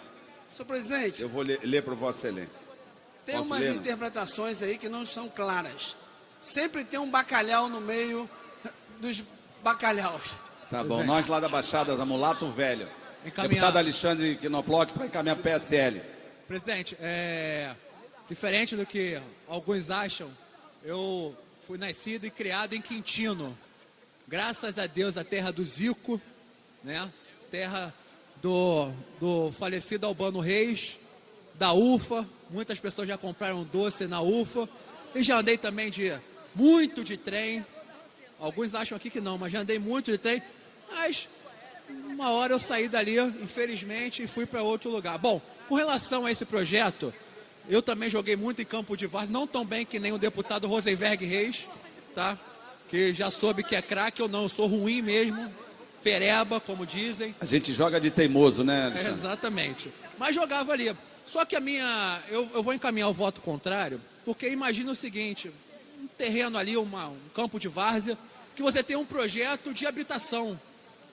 Senhor presidente... Eu vou ler para Vossa Excelência. Tem umas interpretações aí que não são claras. Sempre tem um bacalhau no meio dos bacalhaus. Tá bom, nós lá da Baixada, da Mulato Velho. Deputado Alexandre Quinoploc para encaminhar para o PSL. Presidente, diferente do que alguns acham, eu fui nascido e criado em Quintino. Graças a Deus, a terra do Zico, né? Terra do falecido Albano Reis, da UFA. Muitas pessoas já compraram doce na UFA. E já andei também muito de trem. Alguns acham aqui que não, mas já andei muito de trem. Mas uma hora eu saí dali, infelizmente, e fui para outro lugar. Bom, com relação a esse projeto, eu também joguei muito em campo de várzea, não tão bem que nem o deputado Rosenberg Reis, tá? Que já soube que é craque ou não, eu sou ruim mesmo, pereba, como dizem. A gente joga de teimoso, né, Alexandre? Exatamente. Mas jogava ali. Só que eu vou encaminhar o voto contrário, porque imagina o seguinte, um terreno ali, um campo de várzea, que você tem um projeto de habitação,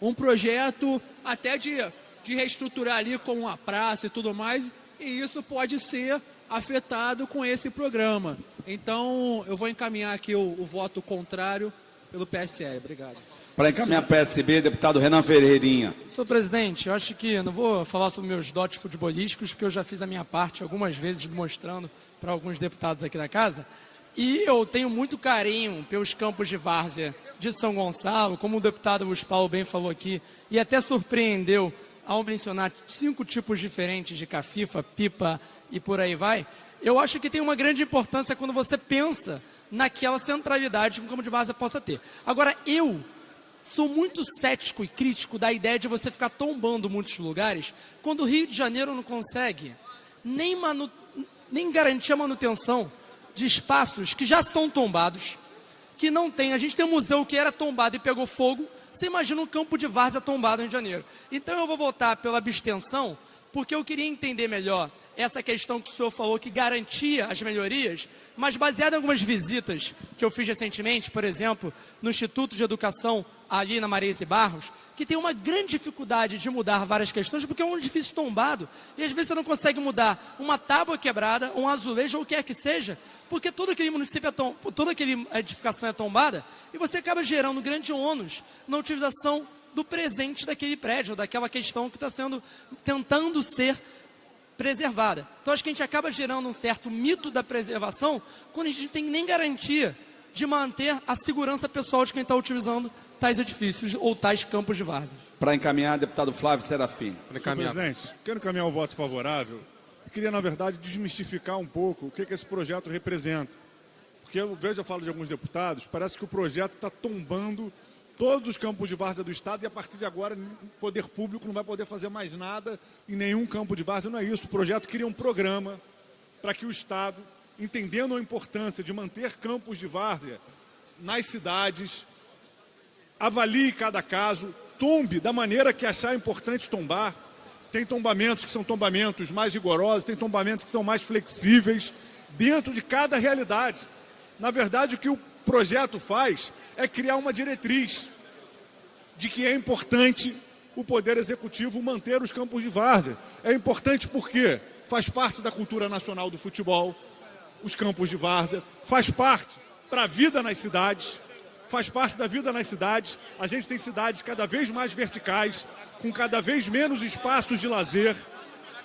um projeto até de reestruturar ali com uma praça e tudo mais, e isso pode ser afetado com esse programa. Então, eu vou encaminhar aqui o voto contrário pelo PSL. Obrigado. Para encaminhar para o PSB, deputado Renan Ferreirinha. Senhor presidente, eu acho que não vou falar sobre meus dotes futebolísticos, porque eu já fiz a minha parte algumas vezes demonstrando para alguns deputados aqui da casa. E eu tenho muito carinho pelos campos de várzea de São Gonçalo, como o deputado Luiz Paulo bem falou aqui, e até surpreendeu ao mencionar 5 tipos diferentes de cafifa, pipa e por aí vai. Eu acho que tem uma grande importância quando você pensa naquela centralidade que um campo de várzea possa ter. Agora, eu sou muito cético e crítico da ideia de você ficar tombando muitos lugares, quando o Rio de Janeiro não consegue nem garantir a manutenção de espaços que já são tombados, que não tem. A gente tem um museu que era tombado e pegou fogo. Você imagina um campo de várzea tombado no Rio de Janeiro. Então eu vou votar pela abstenção, porque eu queria entender melhor essa questão que o senhor falou, que garantia as melhorias, mas baseado em algumas visitas que eu fiz recentemente, por exemplo, no Instituto de Educação, ali na Marisa e Barros, que tem uma grande dificuldade de mudar várias questões, porque é um edifício tombado, e às vezes você não consegue mudar uma tábua quebrada, um azulejo, ou o que quer que seja, porque todo aquele município toda aquela edificação é tombada, e você acaba gerando grande ônus na utilização do presente daquele prédio, daquela questão que está tentando ser preservada. Então acho que a gente acaba gerando um certo mito da preservação quando a gente não tem nem garantia de manter a segurança pessoal de quem está utilizando tais edifícios ou tais campos de várzea. Para encaminhar, deputado Flávio Serafim. Senhor presidente, quero encaminhar um voto favorável. Eu queria, na verdade, desmistificar um pouco o que esse projeto representa. Porque eu falo de alguns deputados, parece que o projeto está tombando todos os campos de várzea do Estado e a partir de agora o poder público não vai poder fazer mais nada em nenhum campo de várzea. Não é isso. O projeto cria um programa para que o Estado entendendo a importância de manter campos de várzea nas cidades, avalie cada caso, tombe da maneira que achar importante tombar. Tem tombamentos que são tombamentos mais rigorosos, tem tombamentos que são mais flexíveis, dentro de cada realidade. Na verdade, o que o projeto faz é criar uma diretriz de que é importante o Poder Executivo manter os campos de várzea. É importante porque faz parte da cultura nacional do futebol, os campos de várzea, faz parte para a vida nas cidades, faz parte da vida nas cidades. A gente tem cidades cada vez mais verticais, com cada vez menos espaços de lazer.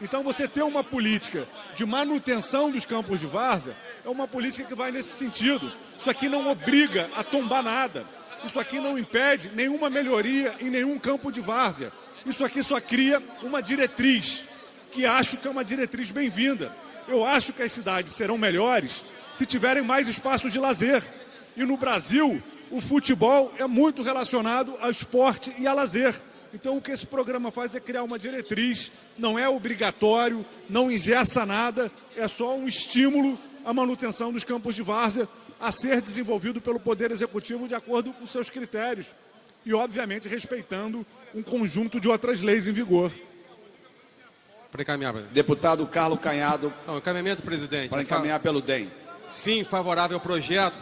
Então você ter uma política de manutenção dos campos de várzea é uma política que vai nesse sentido. Isso aqui não obriga a tombar nada. Isso aqui não impede nenhuma melhoria em nenhum campo de várzea. Isso aqui só cria uma diretriz, que acho que é uma diretriz bem-vinda. Eu acho que as cidades serão melhores se tiverem mais espaços de lazer. E no Brasil, o futebol é muito relacionado ao esporte e a lazer. Então o que esse programa faz é criar uma diretriz, não é obrigatório, não engessa nada, é só um estímulo à manutenção dos campos de várzea a ser desenvolvido pelo Poder Executivo de acordo com seus critérios e, obviamente, respeitando um conjunto de outras leis em vigor. Para encaminhar, deputado Carlos Canhado. Não, encaminhamento, presidente. Para encaminhar pelo DEM. Sim, favorável ao projeto.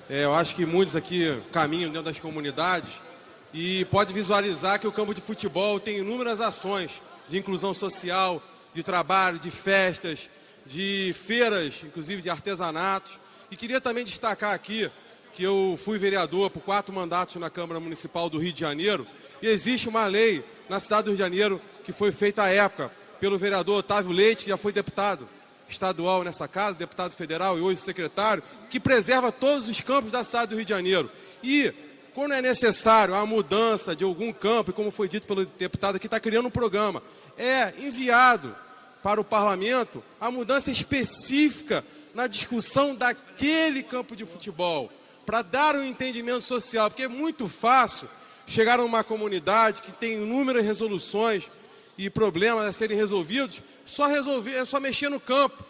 Eu acho que muitos aqui caminham dentro das comunidades e pode visualizar que o campo de futebol tem inúmeras ações de inclusão social, de trabalho, de festas, de feiras, inclusive de artesanatos. E queria também destacar aqui que eu fui vereador por 4 mandatos na Câmara Municipal do Rio de Janeiro e existe uma lei na cidade do Rio de Janeiro que foi feita à época pelo vereador Otávio Leite, que já foi deputado estadual nessa casa, deputado federal e hoje secretário, que preserva todos os campos da cidade do Rio de Janeiro. E quando é necessário a mudança de algum campo, e como foi dito pelo deputado aqui, está criando um programa, é enviado para o parlamento a mudança específica na discussão daquele campo de futebol, para dar um entendimento social, porque é muito fácil chegar numa comunidade que tem inúmeras resoluções e problemas a serem resolvidos, é só mexer no campo,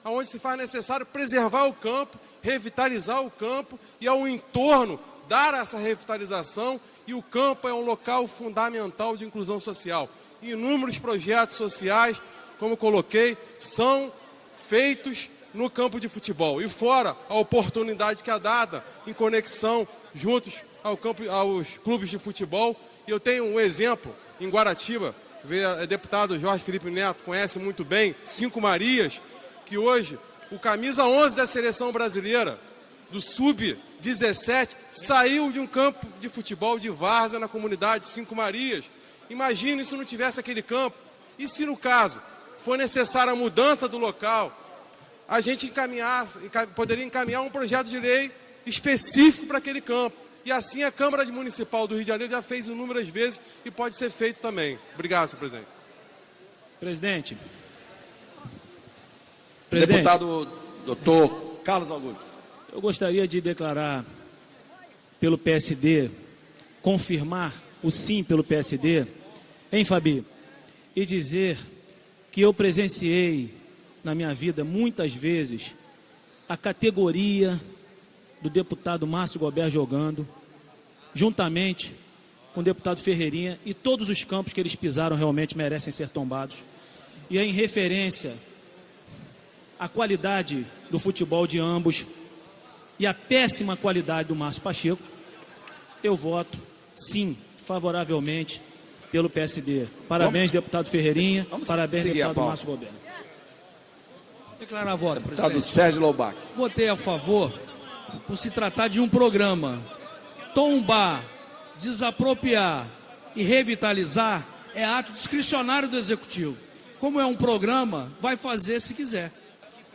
onde se faz necessário preservar o campo, revitalizar o campo e ao entorno dar essa revitalização, e o campo é um local fundamental de inclusão social. Inúmeros projetos sociais, como coloquei, são feitos no campo de futebol. E fora a oportunidade que é dada em conexão juntos aos clubes de futebol. E eu tenho um exemplo em Guaratiba, o deputado Jorge Felipe Neto conhece muito bem, 5 Marias, que hoje o camisa 11 da seleção brasileira, do Sub-17, saiu de um campo de futebol de várzea na comunidade 5 Marias. Imagine se não tivesse aquele campo. E se no caso for necessária a mudança do local, a gente poderia encaminhar um projeto de lei específico para aquele campo. E assim a Câmara Municipal do Rio de Janeiro já fez inúmeras vezes e pode ser feito também. Obrigado, senhor presidente. Presidente. Deputado doutor Carlos Augusto. Eu gostaria de declarar pelo PSD, confirmar o sim pelo PSD, hein, Fabi? E dizer que eu presenciei na minha vida muitas vezes a categoria do deputado Márcio Gober jogando, juntamente com o deputado Ferreirinha, e todos os campos que eles pisaram realmente merecem ser tombados. E é em referência à qualidade do futebol de ambos e a péssima qualidade do Márcio Pacheco, eu voto sim, favoravelmente, pelo PSD. Parabéns, deputado Ferreirinha, parabéns, deputado Márcio Gober. Declarar voto, deputado presidente. Sérgio Loubach. Votei a favor por se tratar de um programa. Tombar, desapropriar e revitalizar é ato discricionário do Executivo. Como é um programa, vai fazer se quiser.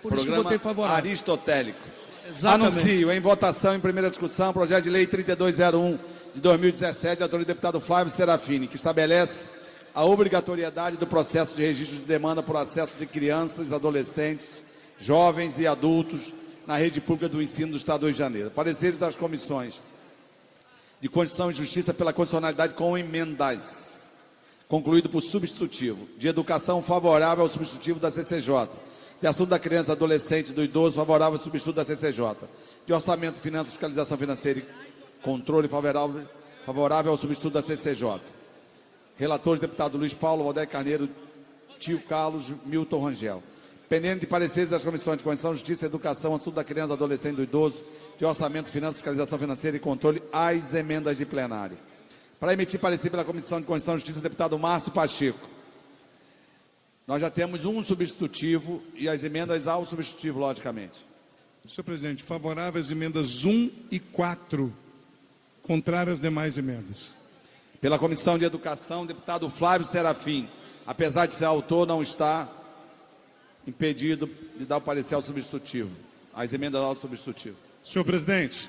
Por isso que eu votei favorável. Aristotélico. Exatamente. Anuncio em votação, em primeira discussão, projeto de lei 3201 de 2017, autoria do deputado Flávio Serafini, que estabelece a obrigatoriedade do processo de registro de demanda por acesso de crianças, adolescentes, jovens e adultos na rede pública do ensino do Estado do Rio de Janeiro. Pareceres das comissões de Constituição e Justiça pela condicionalidade com emendas, concluído por substitutivo, de Educação favorável ao substitutivo da CCJ, de assunto da criança, adolescente e do idoso, favorável ao substituto da CCJ. De orçamento, finanças, fiscalização financeira e controle, favorável ao substituto da CCJ. Relatores, deputado Luiz Paulo, Valdeir Carneiro, Tio Carlos, Milton Rangel. Pendente de pareceres das comissões de Constituição, Justiça, Educação, assunto da criança, adolescente e do idoso, de orçamento, finanças, fiscalização financeira e controle, às emendas de plenário. Para emitir parecer pela Comissão de Constituição e Justiça, deputado Márcio Pacheco. Nós já temos um substitutivo e as emendas ao substitutivo, logicamente. Senhor presidente, favorável às emendas 1 e 4, contrário às demais emendas. Pela Comissão de Educação, deputado Flávio Serafim. Apesar de ser autor, não está impedido de dar o parecer ao substitutivo. As emendas ao substitutivo. Senhor presidente,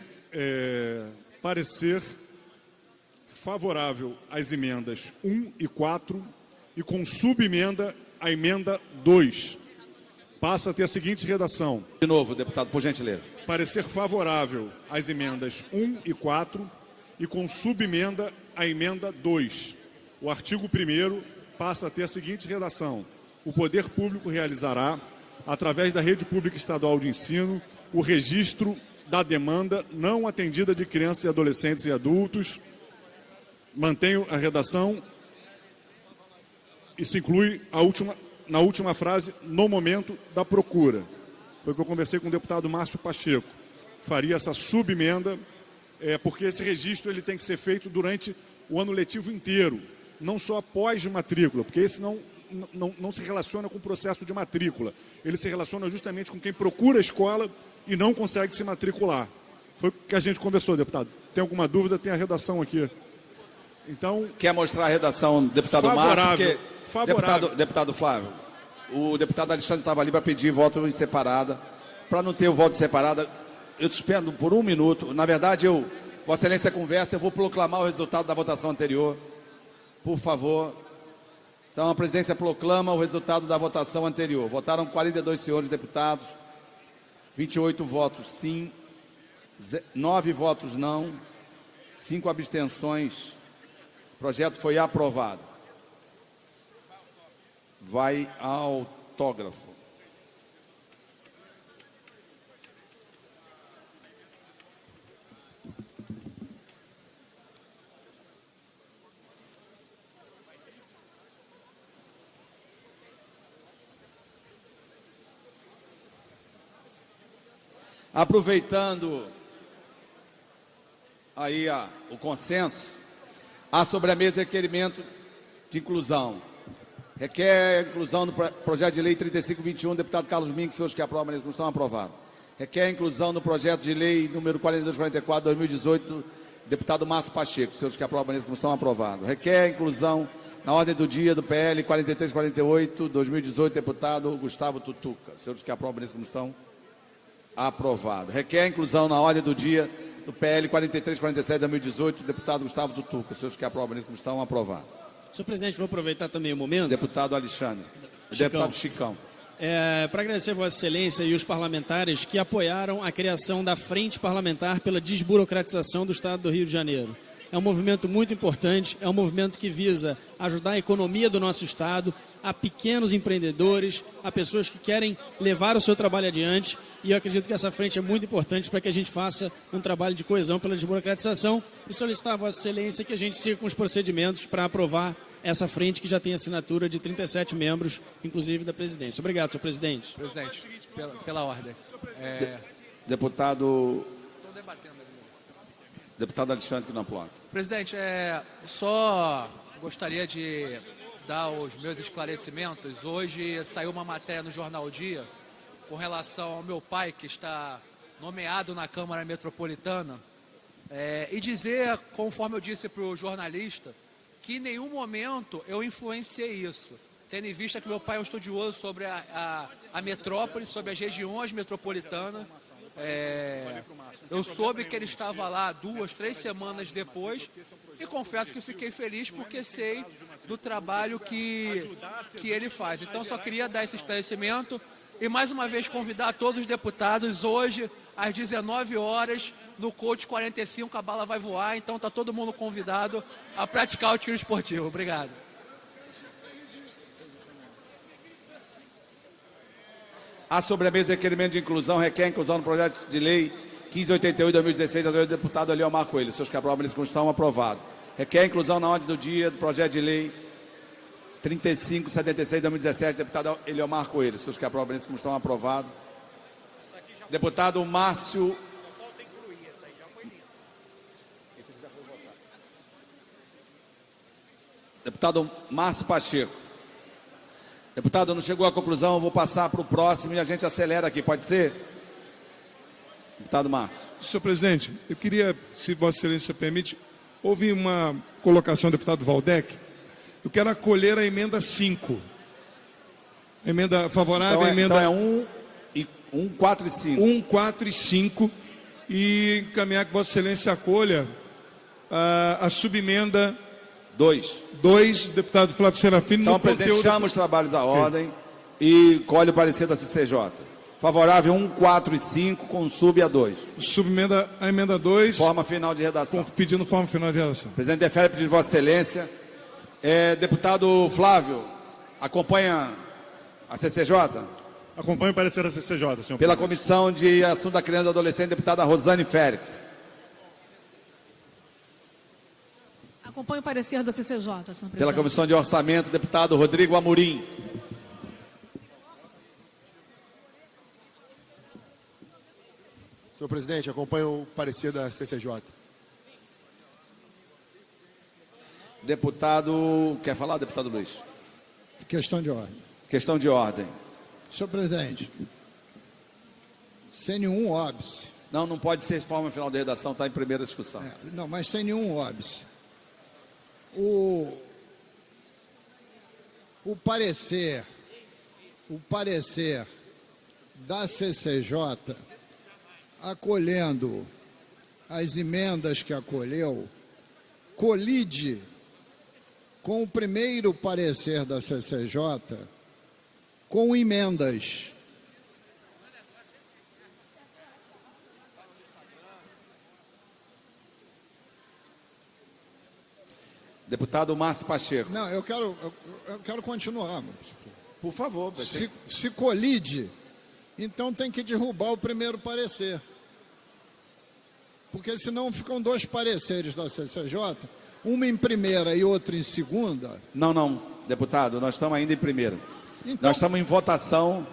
parecer favorável às emendas 1 e 4 e com subemenda a emenda 2. Passa a ter a seguinte redação. De novo, deputado, por gentileza. Parecer favorável às emendas 1 e 4 e com subemenda a emenda 2. O artigo 1º passa a ter a seguinte redação. O poder público realizará, através da rede pública estadual de ensino, o registro da demanda não atendida de crianças e adolescentes e adultos. Mantenho a redação e se inclui na última frase, no momento da procura. Foi o que eu conversei com o deputado Márcio Pacheco. Faria essa subemenda, porque esse registro ele tem que ser feito durante o ano letivo inteiro, não só após de matrícula, porque esse não se relaciona com o processo de matrícula. Ele se relaciona justamente com quem procura a escola e não consegue se matricular. Foi o que a gente conversou, deputado. Tem alguma dúvida? Tem a redação aqui. Então, quer mostrar a redação, deputado Márcio? Favorável. Deputado Flávio, o deputado Alexandre estava ali para pedir voto em separada. Para não ter o voto separado, eu te suspendo por 1 minuto. Na verdade, Vossa Excelência conversa, eu vou proclamar o resultado da votação anterior. Por favor. Então, a presidência proclama o resultado da votação anterior. Votaram 42 senhores deputados, 28 votos sim, 9 votos não, 5 abstenções. O projeto foi aprovado. Vai ao autógrafo. Aproveitando aí o consenso, há sobre a mesa requerimento de inclusão. Requer a inclusão no projeto de lei 3521, deputado Carlos Minck, senhores que aprovam nessa comissão, aprovado. Requer a inclusão no projeto de lei número 4244, 2018, deputado Márcio Pacheco, senhores que aprovam nessa comissão, aprovado. Requer a inclusão na ordem do dia do PL 4348, 2018, deputado Gustavo Tutuca, senhores que aprovam nessa comissão, aprovado. Requer a inclusão na ordem do dia do PL 4347, 2018, deputado Gustavo Tutuca, senhores que aprovam nessa comissão, aprovado. Senhor presidente, vou aproveitar também o momento. Deputado Alexandre. Deputado Chicão. Para agradecer a Vossa Excelência e os parlamentares que apoiaram a criação da Frente Parlamentar pela Desburocratização do Estado do Rio de Janeiro. É um movimento muito importante, é um movimento que visa ajudar a economia do nosso Estado, a pequenos empreendedores, a pessoas que querem levar o seu trabalho adiante. E eu acredito que essa frente é muito importante para que a gente faça um trabalho de coesão pela desburocratização e solicitar a Vossa Excelência que a gente siga com os procedimentos para aprovar essa frente que já tem assinatura de 37 membros, inclusive da presidência. Obrigado, senhor presidente. Presidente, pela ordem. Deputado Alexandre que não aplaude. Presidente, só gostaria de dar os meus esclarecimentos. Hoje saiu uma matéria no Jornal o Dia com relação ao meu pai, que está nomeado na Câmara Metropolitana, e dizer, conforme eu disse para o jornalista, que em nenhum momento eu influenciei isso, tendo em vista que meu pai é um estudioso sobre a metrópole, sobre as regiões metropolitanas. Eu soube que ele estava lá 2, 3 semanas depois e confesso que fiquei feliz porque sei do trabalho que ele faz. Então só queria dar esse esclarecimento e mais uma vez convidar todos os deputados hoje às 19 horas no Coach 45, a bala vai voar, então está todo mundo convidado a praticar o tiro esportivo. Obrigado. Há sobre a mesa requerimento de inclusão, requer a inclusão no projeto de lei 1588-2016, da do deputado Eliomar Coelho. Seus que aprovam a Constituição, aprovado. Requer a inclusão na ordem do dia do projeto de lei 3576-2017, deputado Eliomar Coelho. Seus que aprovam a Constituição, aprovado. Deputado Márcio... Deputado Márcio Pacheco. Deputado, não chegou à conclusão, eu vou passar para o próximo e a gente acelera aqui, pode ser? Deputado Márcio. Senhor presidente, eu queria, se Vossa Excelência permite, houve uma colocação do deputado Valdec. Eu quero acolher a emenda 5. A emenda favorável, a emenda... Então é 1, 4 e 5. 1, 4 e 5. E encaminhar que Vossa Excelência acolha a subemenda 2, deputado Flávio Serafini. Então, o presidente chama os trabalhos à ordem e colhe o parecer da CCJ. Favorável 1, 4 e 5, com sub a 2. Subemenda a emenda 2. Forma final de redação. Pedindo forma final de redação. O presidente defere o pedido de Vossa Excelência. Deputado Flávio, acompanha a CCJ? Acompanho o parecer da CCJ, senhor presidente. Pela Comissão de Assuntos da Criança e do Adolescente, deputada Rosane Félix. Acompanho o parecer da CCJ, senhor presidente. Pela Comissão de Orçamento, deputado Rodrigo Amorim. Senhor presidente, acompanho o parecer da CCJ. Deputado... Quer falar, deputado Luiz? Questão de ordem. Questão de ordem. Senhor presidente, sem nenhum óbice. Não pode ser forma final de redação, está em primeira discussão. Não, mas sem nenhum óbice. O parecer da CCJ, acolhendo as emendas que acolheu, colide com o primeiro parecer da CCJ com emendas. Deputado Márcio Pacheco. Não, eu quero continuar. Por favor. Se colide, então tem que derrubar o primeiro parecer. Porque senão ficam dois pareceres da CCJ, uma em primeira e outra em segunda. Não, deputado, nós estamos ainda em primeira. Então, nós estamos em votação.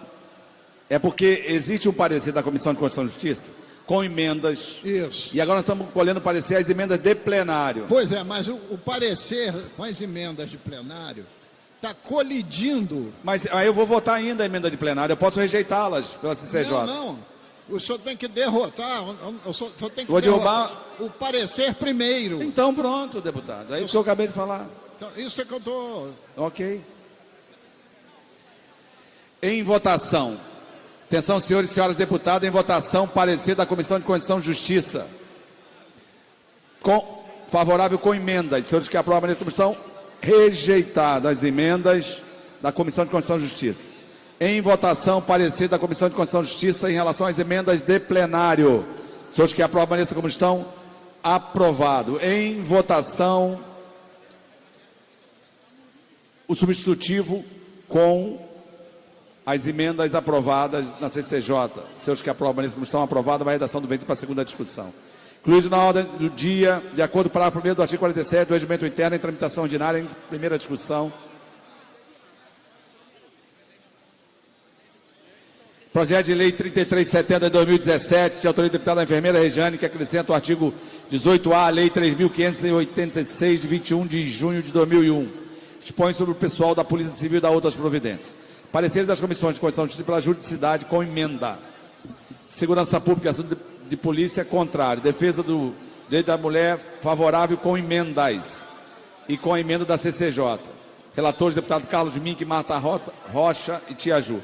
É porque existe um parecer da Comissão de Constituição e Justiça com emendas. Isso. E agora nós estamos colhendo parecer as emendas de plenário. Pois é, mas o parecer com as emendas de plenário está colidindo. Mas aí eu vou votar ainda a emenda de plenário, eu posso rejeitá-las pela CCJ. Não. O senhor tem que derrotar, o senhor tem que Vou derrotar o parecer primeiro. Então pronto, deputado. É isso que eu acabei de falar. Então, isso é que eu estou... Ok. Em votação. Atenção, senhores e senhoras deputados, em votação, parecer da Comissão de Constituição e Justiça. Favorável com emendas. Senhores que aprovam a comissão, rejeitadas as emendas da Comissão de Constituição e Justiça. Em votação, parecer da Comissão de Constituição e Justiça em relação às emendas de plenário. Senhores que aprovam essa comissão, aprovado. Em votação, o substitutivo com as emendas aprovadas na CCJ. Senhores que aprovam essa comissão, aprovada, vai a redação do ventre para a segunda discussão. Incluído na ordem do dia, de acordo com o parágrafo 1º do artigo 47 do Regimento Interno, em tramitação ordinária, em primeira discussão. Projeto de Lei 3370 de 2017, de autoria do deputado da enfermeira Rejane, que acrescenta o artigo 18A à Lei 3.586, de 21 de junho de 2001. Dispõe sobre o pessoal da Polícia Civil e da outras providências. Pareceres das Comissões de Constituição e Justiça pela Juridicidade com emenda. Segurança Pública e Assunto de Polícia, contrário. Defesa do Direito da Mulher, favorável com emendas. E com a emenda da CCJ. Relatores, deputado Carlos Mink, Marta Rocha e Tia Ju.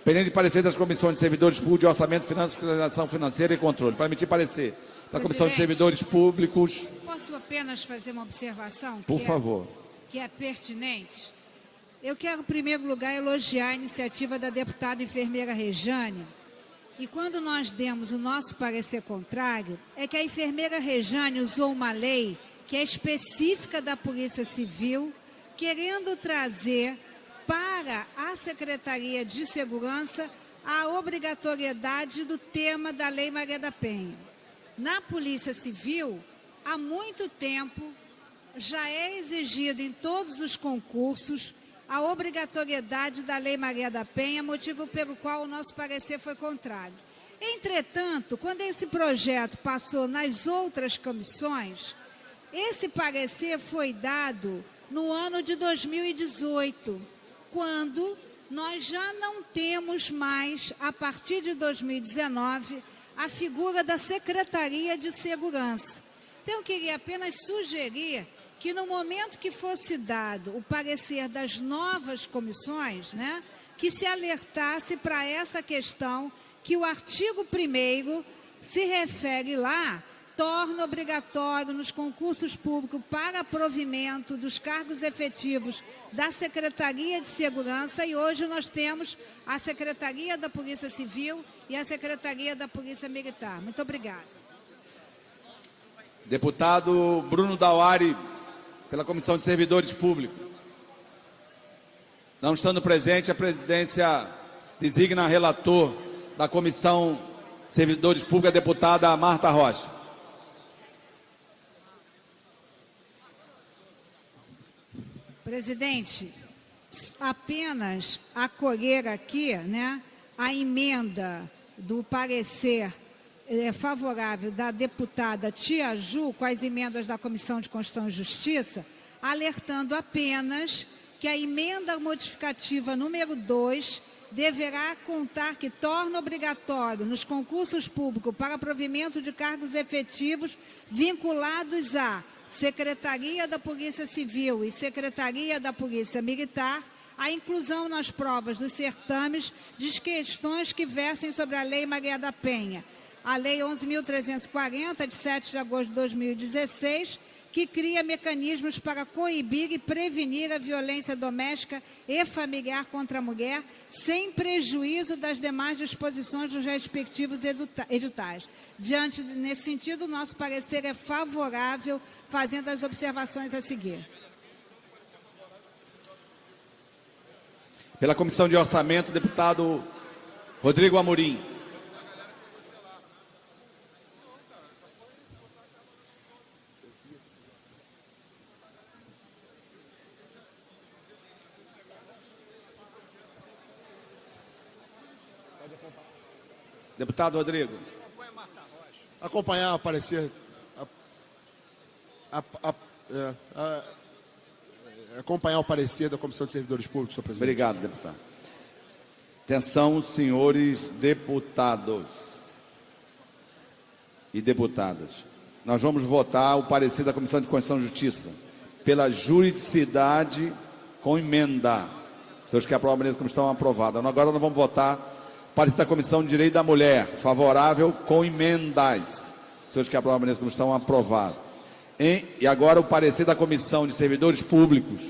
Pendente de parecer das Comissões de Servidores Públicos de Orçamento, Finanças, Fiscalização Financeira e Controle. Para emitir parecer da Comissão de Servidores Públicos. Posso apenas fazer uma observação? Por favor. Que é pertinente. Eu quero, em primeiro lugar, elogiar a iniciativa da deputada enfermeira Rejane. E quando nós demos o nosso parecer contrário, é que a enfermeira Rejane usou uma lei que é específica da Polícia Civil, querendo trazer para a Secretaria de Segurança a obrigatoriedade do tema da Lei Maria da Penha. Na Polícia Civil, há muito tempo, já é exigido em todos os concursos a obrigatoriedade da Lei Maria da Penha, motivo pelo qual o nosso parecer foi contrário. Entretanto, quando esse projeto passou nas outras comissões, esse parecer foi dado no ano de 2018, quando nós já não temos mais, a partir de 2019, a figura da Secretaria de Segurança. Então, eu queria apenas sugerir que no momento que fosse dado o parecer das novas comissões, né, que se alertasse para essa questão que o artigo 1º se refere lá, torna obrigatório nos concursos públicos para provimento dos cargos efetivos da Secretaria de Segurança, e hoje nós temos a Secretaria da Polícia Civil e a Secretaria da Polícia Militar. Muito obrigada. Deputado Bruno Dauari, pela Comissão de Servidores Públicos. Não estando presente, a presidência designa relator da Comissão de Servidores Públicos, a deputada Marta Rocha. Presidente, apenas acolher aqui, né, a emenda do parecer favorável da deputada Tia Ju com as emendas da Comissão de Constituição e Justiça, alertando apenas que a emenda modificativa número 2 deverá contar que torna obrigatório nos concursos públicos para provimento de cargos efetivos vinculados à Secretaria da Polícia Civil e Secretaria da Polícia Militar a inclusão nas provas dos certames de questões que versem sobre a Lei Maria da Penha, a Lei 11.340, de 7 de agosto de 2016, que cria mecanismos para coibir e prevenir a violência doméstica e familiar contra a mulher, sem prejuízo das demais disposições dos respectivos editais. Nesse sentido, o nosso parecer é favorável, fazendo as observações a seguir. Pela Comissão de Orçamento, deputado Rodrigo Amorim. Deputado Rodrigo. Acompanhar o parecer. Acompanhar o parecer da Comissão de Servidores Públicos, senhor presidente. Obrigado, deputado. Atenção, senhores deputados e deputadas. Nós vamos votar o parecer da Comissão de Constituição e Justiça pela juridicidade com emenda. Os senhores que aprovam a como estão aprovadas. Agora nós vamos votar parecer da Comissão de Direito da Mulher, favorável com emendas. Os senhores que aprovam a como estão aprovados. E agora o parecer da Comissão de Servidores Públicos,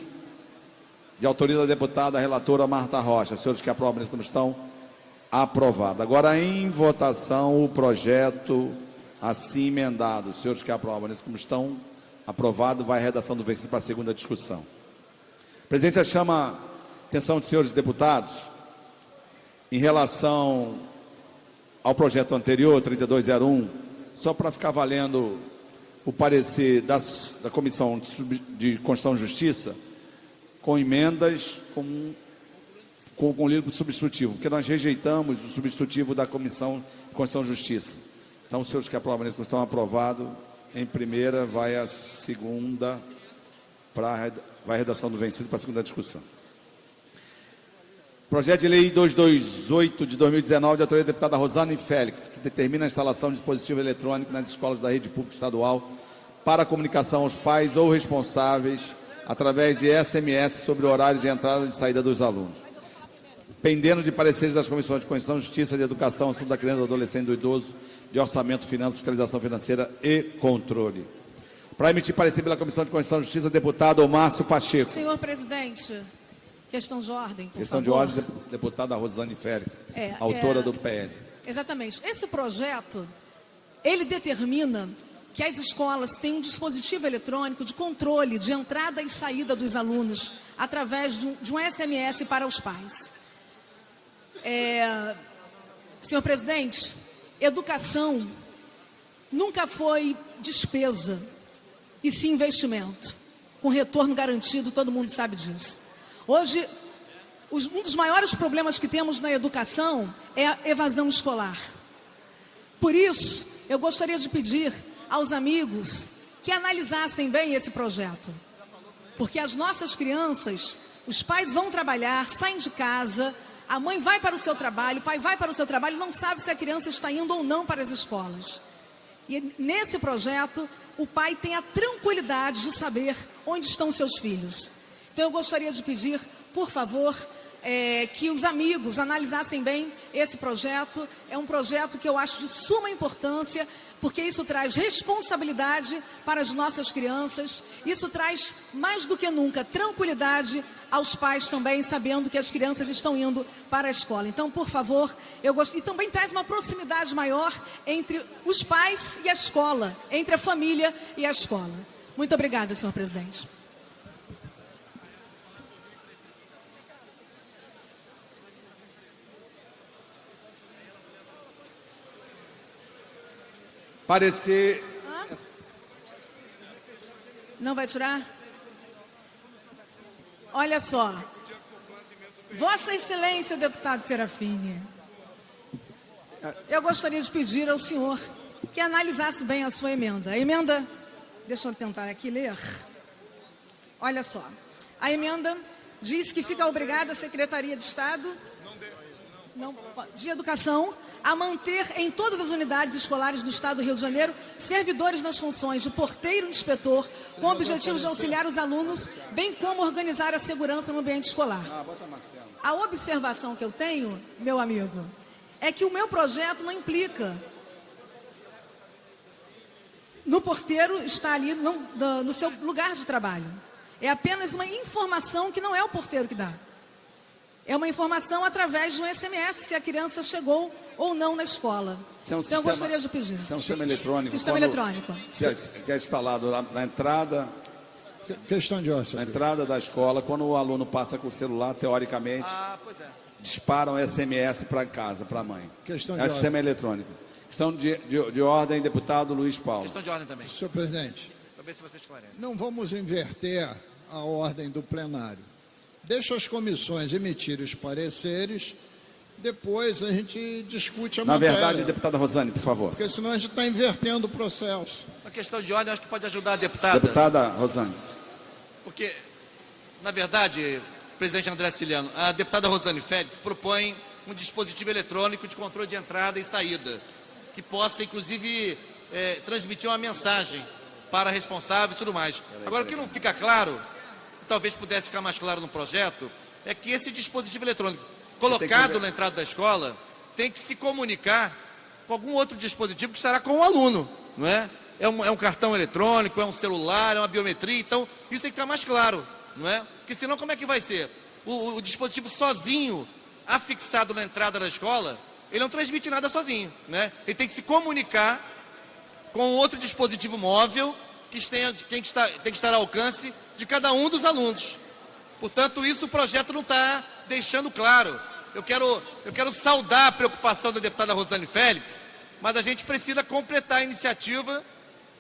de autoria da deputada relatora Marta Rocha. Os senhores que aprovam a como estão aprovados. Agora em votação o projeto assim emendado. Os senhores que aprovam como estão aprovados, vai a redação do vencido para a segunda discussão. A presidência chama a atenção dos senhores deputados em relação ao projeto anterior, 3201, só para ficar valendo o parecer da Comissão de Constituição e Justiça, com emendas, com livro substitutivo, porque nós rejeitamos o substitutivo da Comissão de Constituição e Justiça. Então, os senhores que aprovam isso estão aprovados, em primeira, vai a segunda, vai a redação do vencido para a segunda discussão. Projeto de Lei 228 de 2019, de autoria da deputada Rosane Félix, que determina a instalação de dispositivo eletrônico nas escolas da rede pública estadual para comunicação aos pais ou responsáveis através de SMS sobre o horário de entrada e de saída dos alunos. Pendendo de pareceres das Comissões de Constituição, Justiça, de Educação, Assunto da Criança, do Adolescente e do Idoso, de Orçamento, Finanças, Fiscalização Financeira e Controle. Para emitir parecer pela Comissão de Constituição e Justiça, deputado Márcio Pacheco. Senhor presidente, questão de ordem, por Questão favor. de ordem, deputada Rosane Félix, autora do PL. Exatamente. Esse projeto, ele determina que as escolas têm um dispositivo eletrônico de controle de entrada e saída dos alunos através de um SMS para os pais. Senhor presidente, educação nunca foi despesa, e sim investimento, com retorno garantido, todo mundo sabe disso. Hoje, um dos maiores problemas que temos na educação é a evasão escolar. Por isso, eu gostaria de pedir aos amigos que analisassem bem esse projeto. Porque as nossas crianças, os pais vão trabalhar, saem de casa, a mãe vai para o seu trabalho, o pai vai para o seu trabalho e não sabe se a criança está indo ou não para as escolas. E nesse projeto, o pai tem a tranquilidade de saber onde estão seus filhos. Então eu gostaria de pedir, por favor, que os amigos analisassem bem esse projeto. É um projeto que eu acho de suma importância, porque isso traz responsabilidade para as nossas crianças, isso traz mais do que nunca tranquilidade aos pais também, sabendo que as crianças estão indo para a escola. Então, por favor, e também traz uma proximidade maior entre os pais e a escola, entre a família e a escola. Muito obrigada, senhor presidente. Parecer. Não vai tirar? Olha só. Vossa Excelência, deputado Serafini, eu gostaria de pedir ao senhor que analisasse bem a sua emenda. A emenda, deixa eu tentar aqui ler. Olha só. A emenda diz que fica obrigada a Secretaria de Estado de Educação a manter em todas as unidades escolares do Estado do Rio de Janeiro servidores nas funções de porteiro e inspetor, com o objetivo de auxiliar os alunos, bem como organizar a segurança no ambiente escolar. A observação que eu tenho, meu amigo, é que o meu projeto não implica no porteiro estar ali no seu lugar de trabalho. É apenas uma informação que não é o porteiro que dá. É uma informação através de um SMS, se a criança chegou ou não na escola. Então, eu gostaria de pedir. É um sistema eletrônico. Sistema eletrônico. Que é instalado na entrada. Questão de ordem. Na entrada da escola, quando o aluno passa com o celular, teoricamente, disparam SMS para casa, para a mãe. Questão de ordem. Sistema eletrônico. Questão de ordem, deputado Luiz Paulo. Questão de ordem também. Senhor presidente. Para ver se você esclarece. Não vamos inverter a ordem do plenário. Deixa as comissões emitirem os pareceres, depois a gente discute a matéria. Na verdade, deputada Rosane, por favor. Porque senão a gente está invertendo o processo. Uma questão de ordem, acho que pode ajudar a deputada. Deputada Rosane. Porque, na verdade, presidente André Ciliano, a deputada Rosane Félix propõe um dispositivo eletrônico de controle de entrada e saída, que possa, inclusive, transmitir uma mensagem para responsáveis e tudo mais. Agora, o que não fica claro, talvez pudesse ficar mais claro no projeto, é que esse dispositivo eletrônico colocado na entrada da escola tem que se comunicar com algum outro dispositivo que estará com o aluno, não é? É um cartão eletrônico, é um celular, é uma biometria, então isso tem que ficar mais claro, não é? Porque senão como é que vai ser? O dispositivo sozinho, afixado na entrada da escola, ele não transmite nada sozinho, né? Ele tem que se comunicar com outro dispositivo móvel que tem que estar ao alcance de cada um dos alunos. Portanto, isso o projeto não está deixando claro. Eu quero saudar a preocupação da deputada Rosane Félix, mas a gente precisa completar a iniciativa,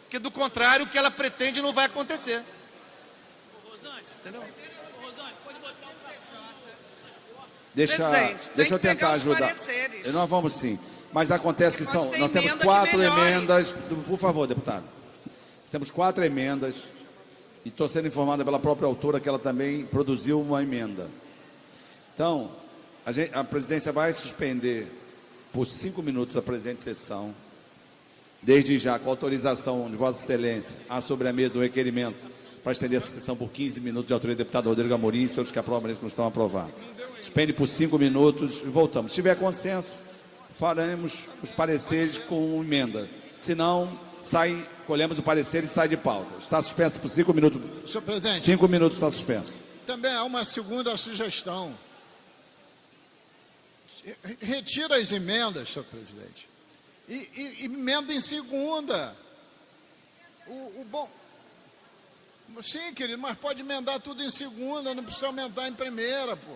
que do contrário, o que ela pretende não vai acontecer. Entendeu? Deixa eu tentar ajudar. Nós vamos sim. Mas acontece que nós temos 4 emendas. Por favor, deputado. Temos 4 emendas. E estou sendo informada pela própria autora que ela também produziu uma emenda. Então, a presidência vai suspender por 5 minutos a presente sessão, desde já, com autorização de Vossa Excelência, há sobre a mesa o requerimento para estender essa sessão por 15 minutos de autoria do deputado Rodrigo Amorim e seus que aprovam isso não estão aprovados. Suspende por 5 minutos e voltamos. Se tiver consenso, faremos os pareceres com emenda. Se não, colhemos o parecer e sai de pauta. Está suspenso por 5 minutos. Senhor presidente. 5 minutos está suspenso. Também há uma segunda sugestão. Retira as emendas, senhor presidente. E emenda em segunda. Bom. Sim, querido, mas pode emendar tudo em segunda, não precisa aumentar em primeira, pô.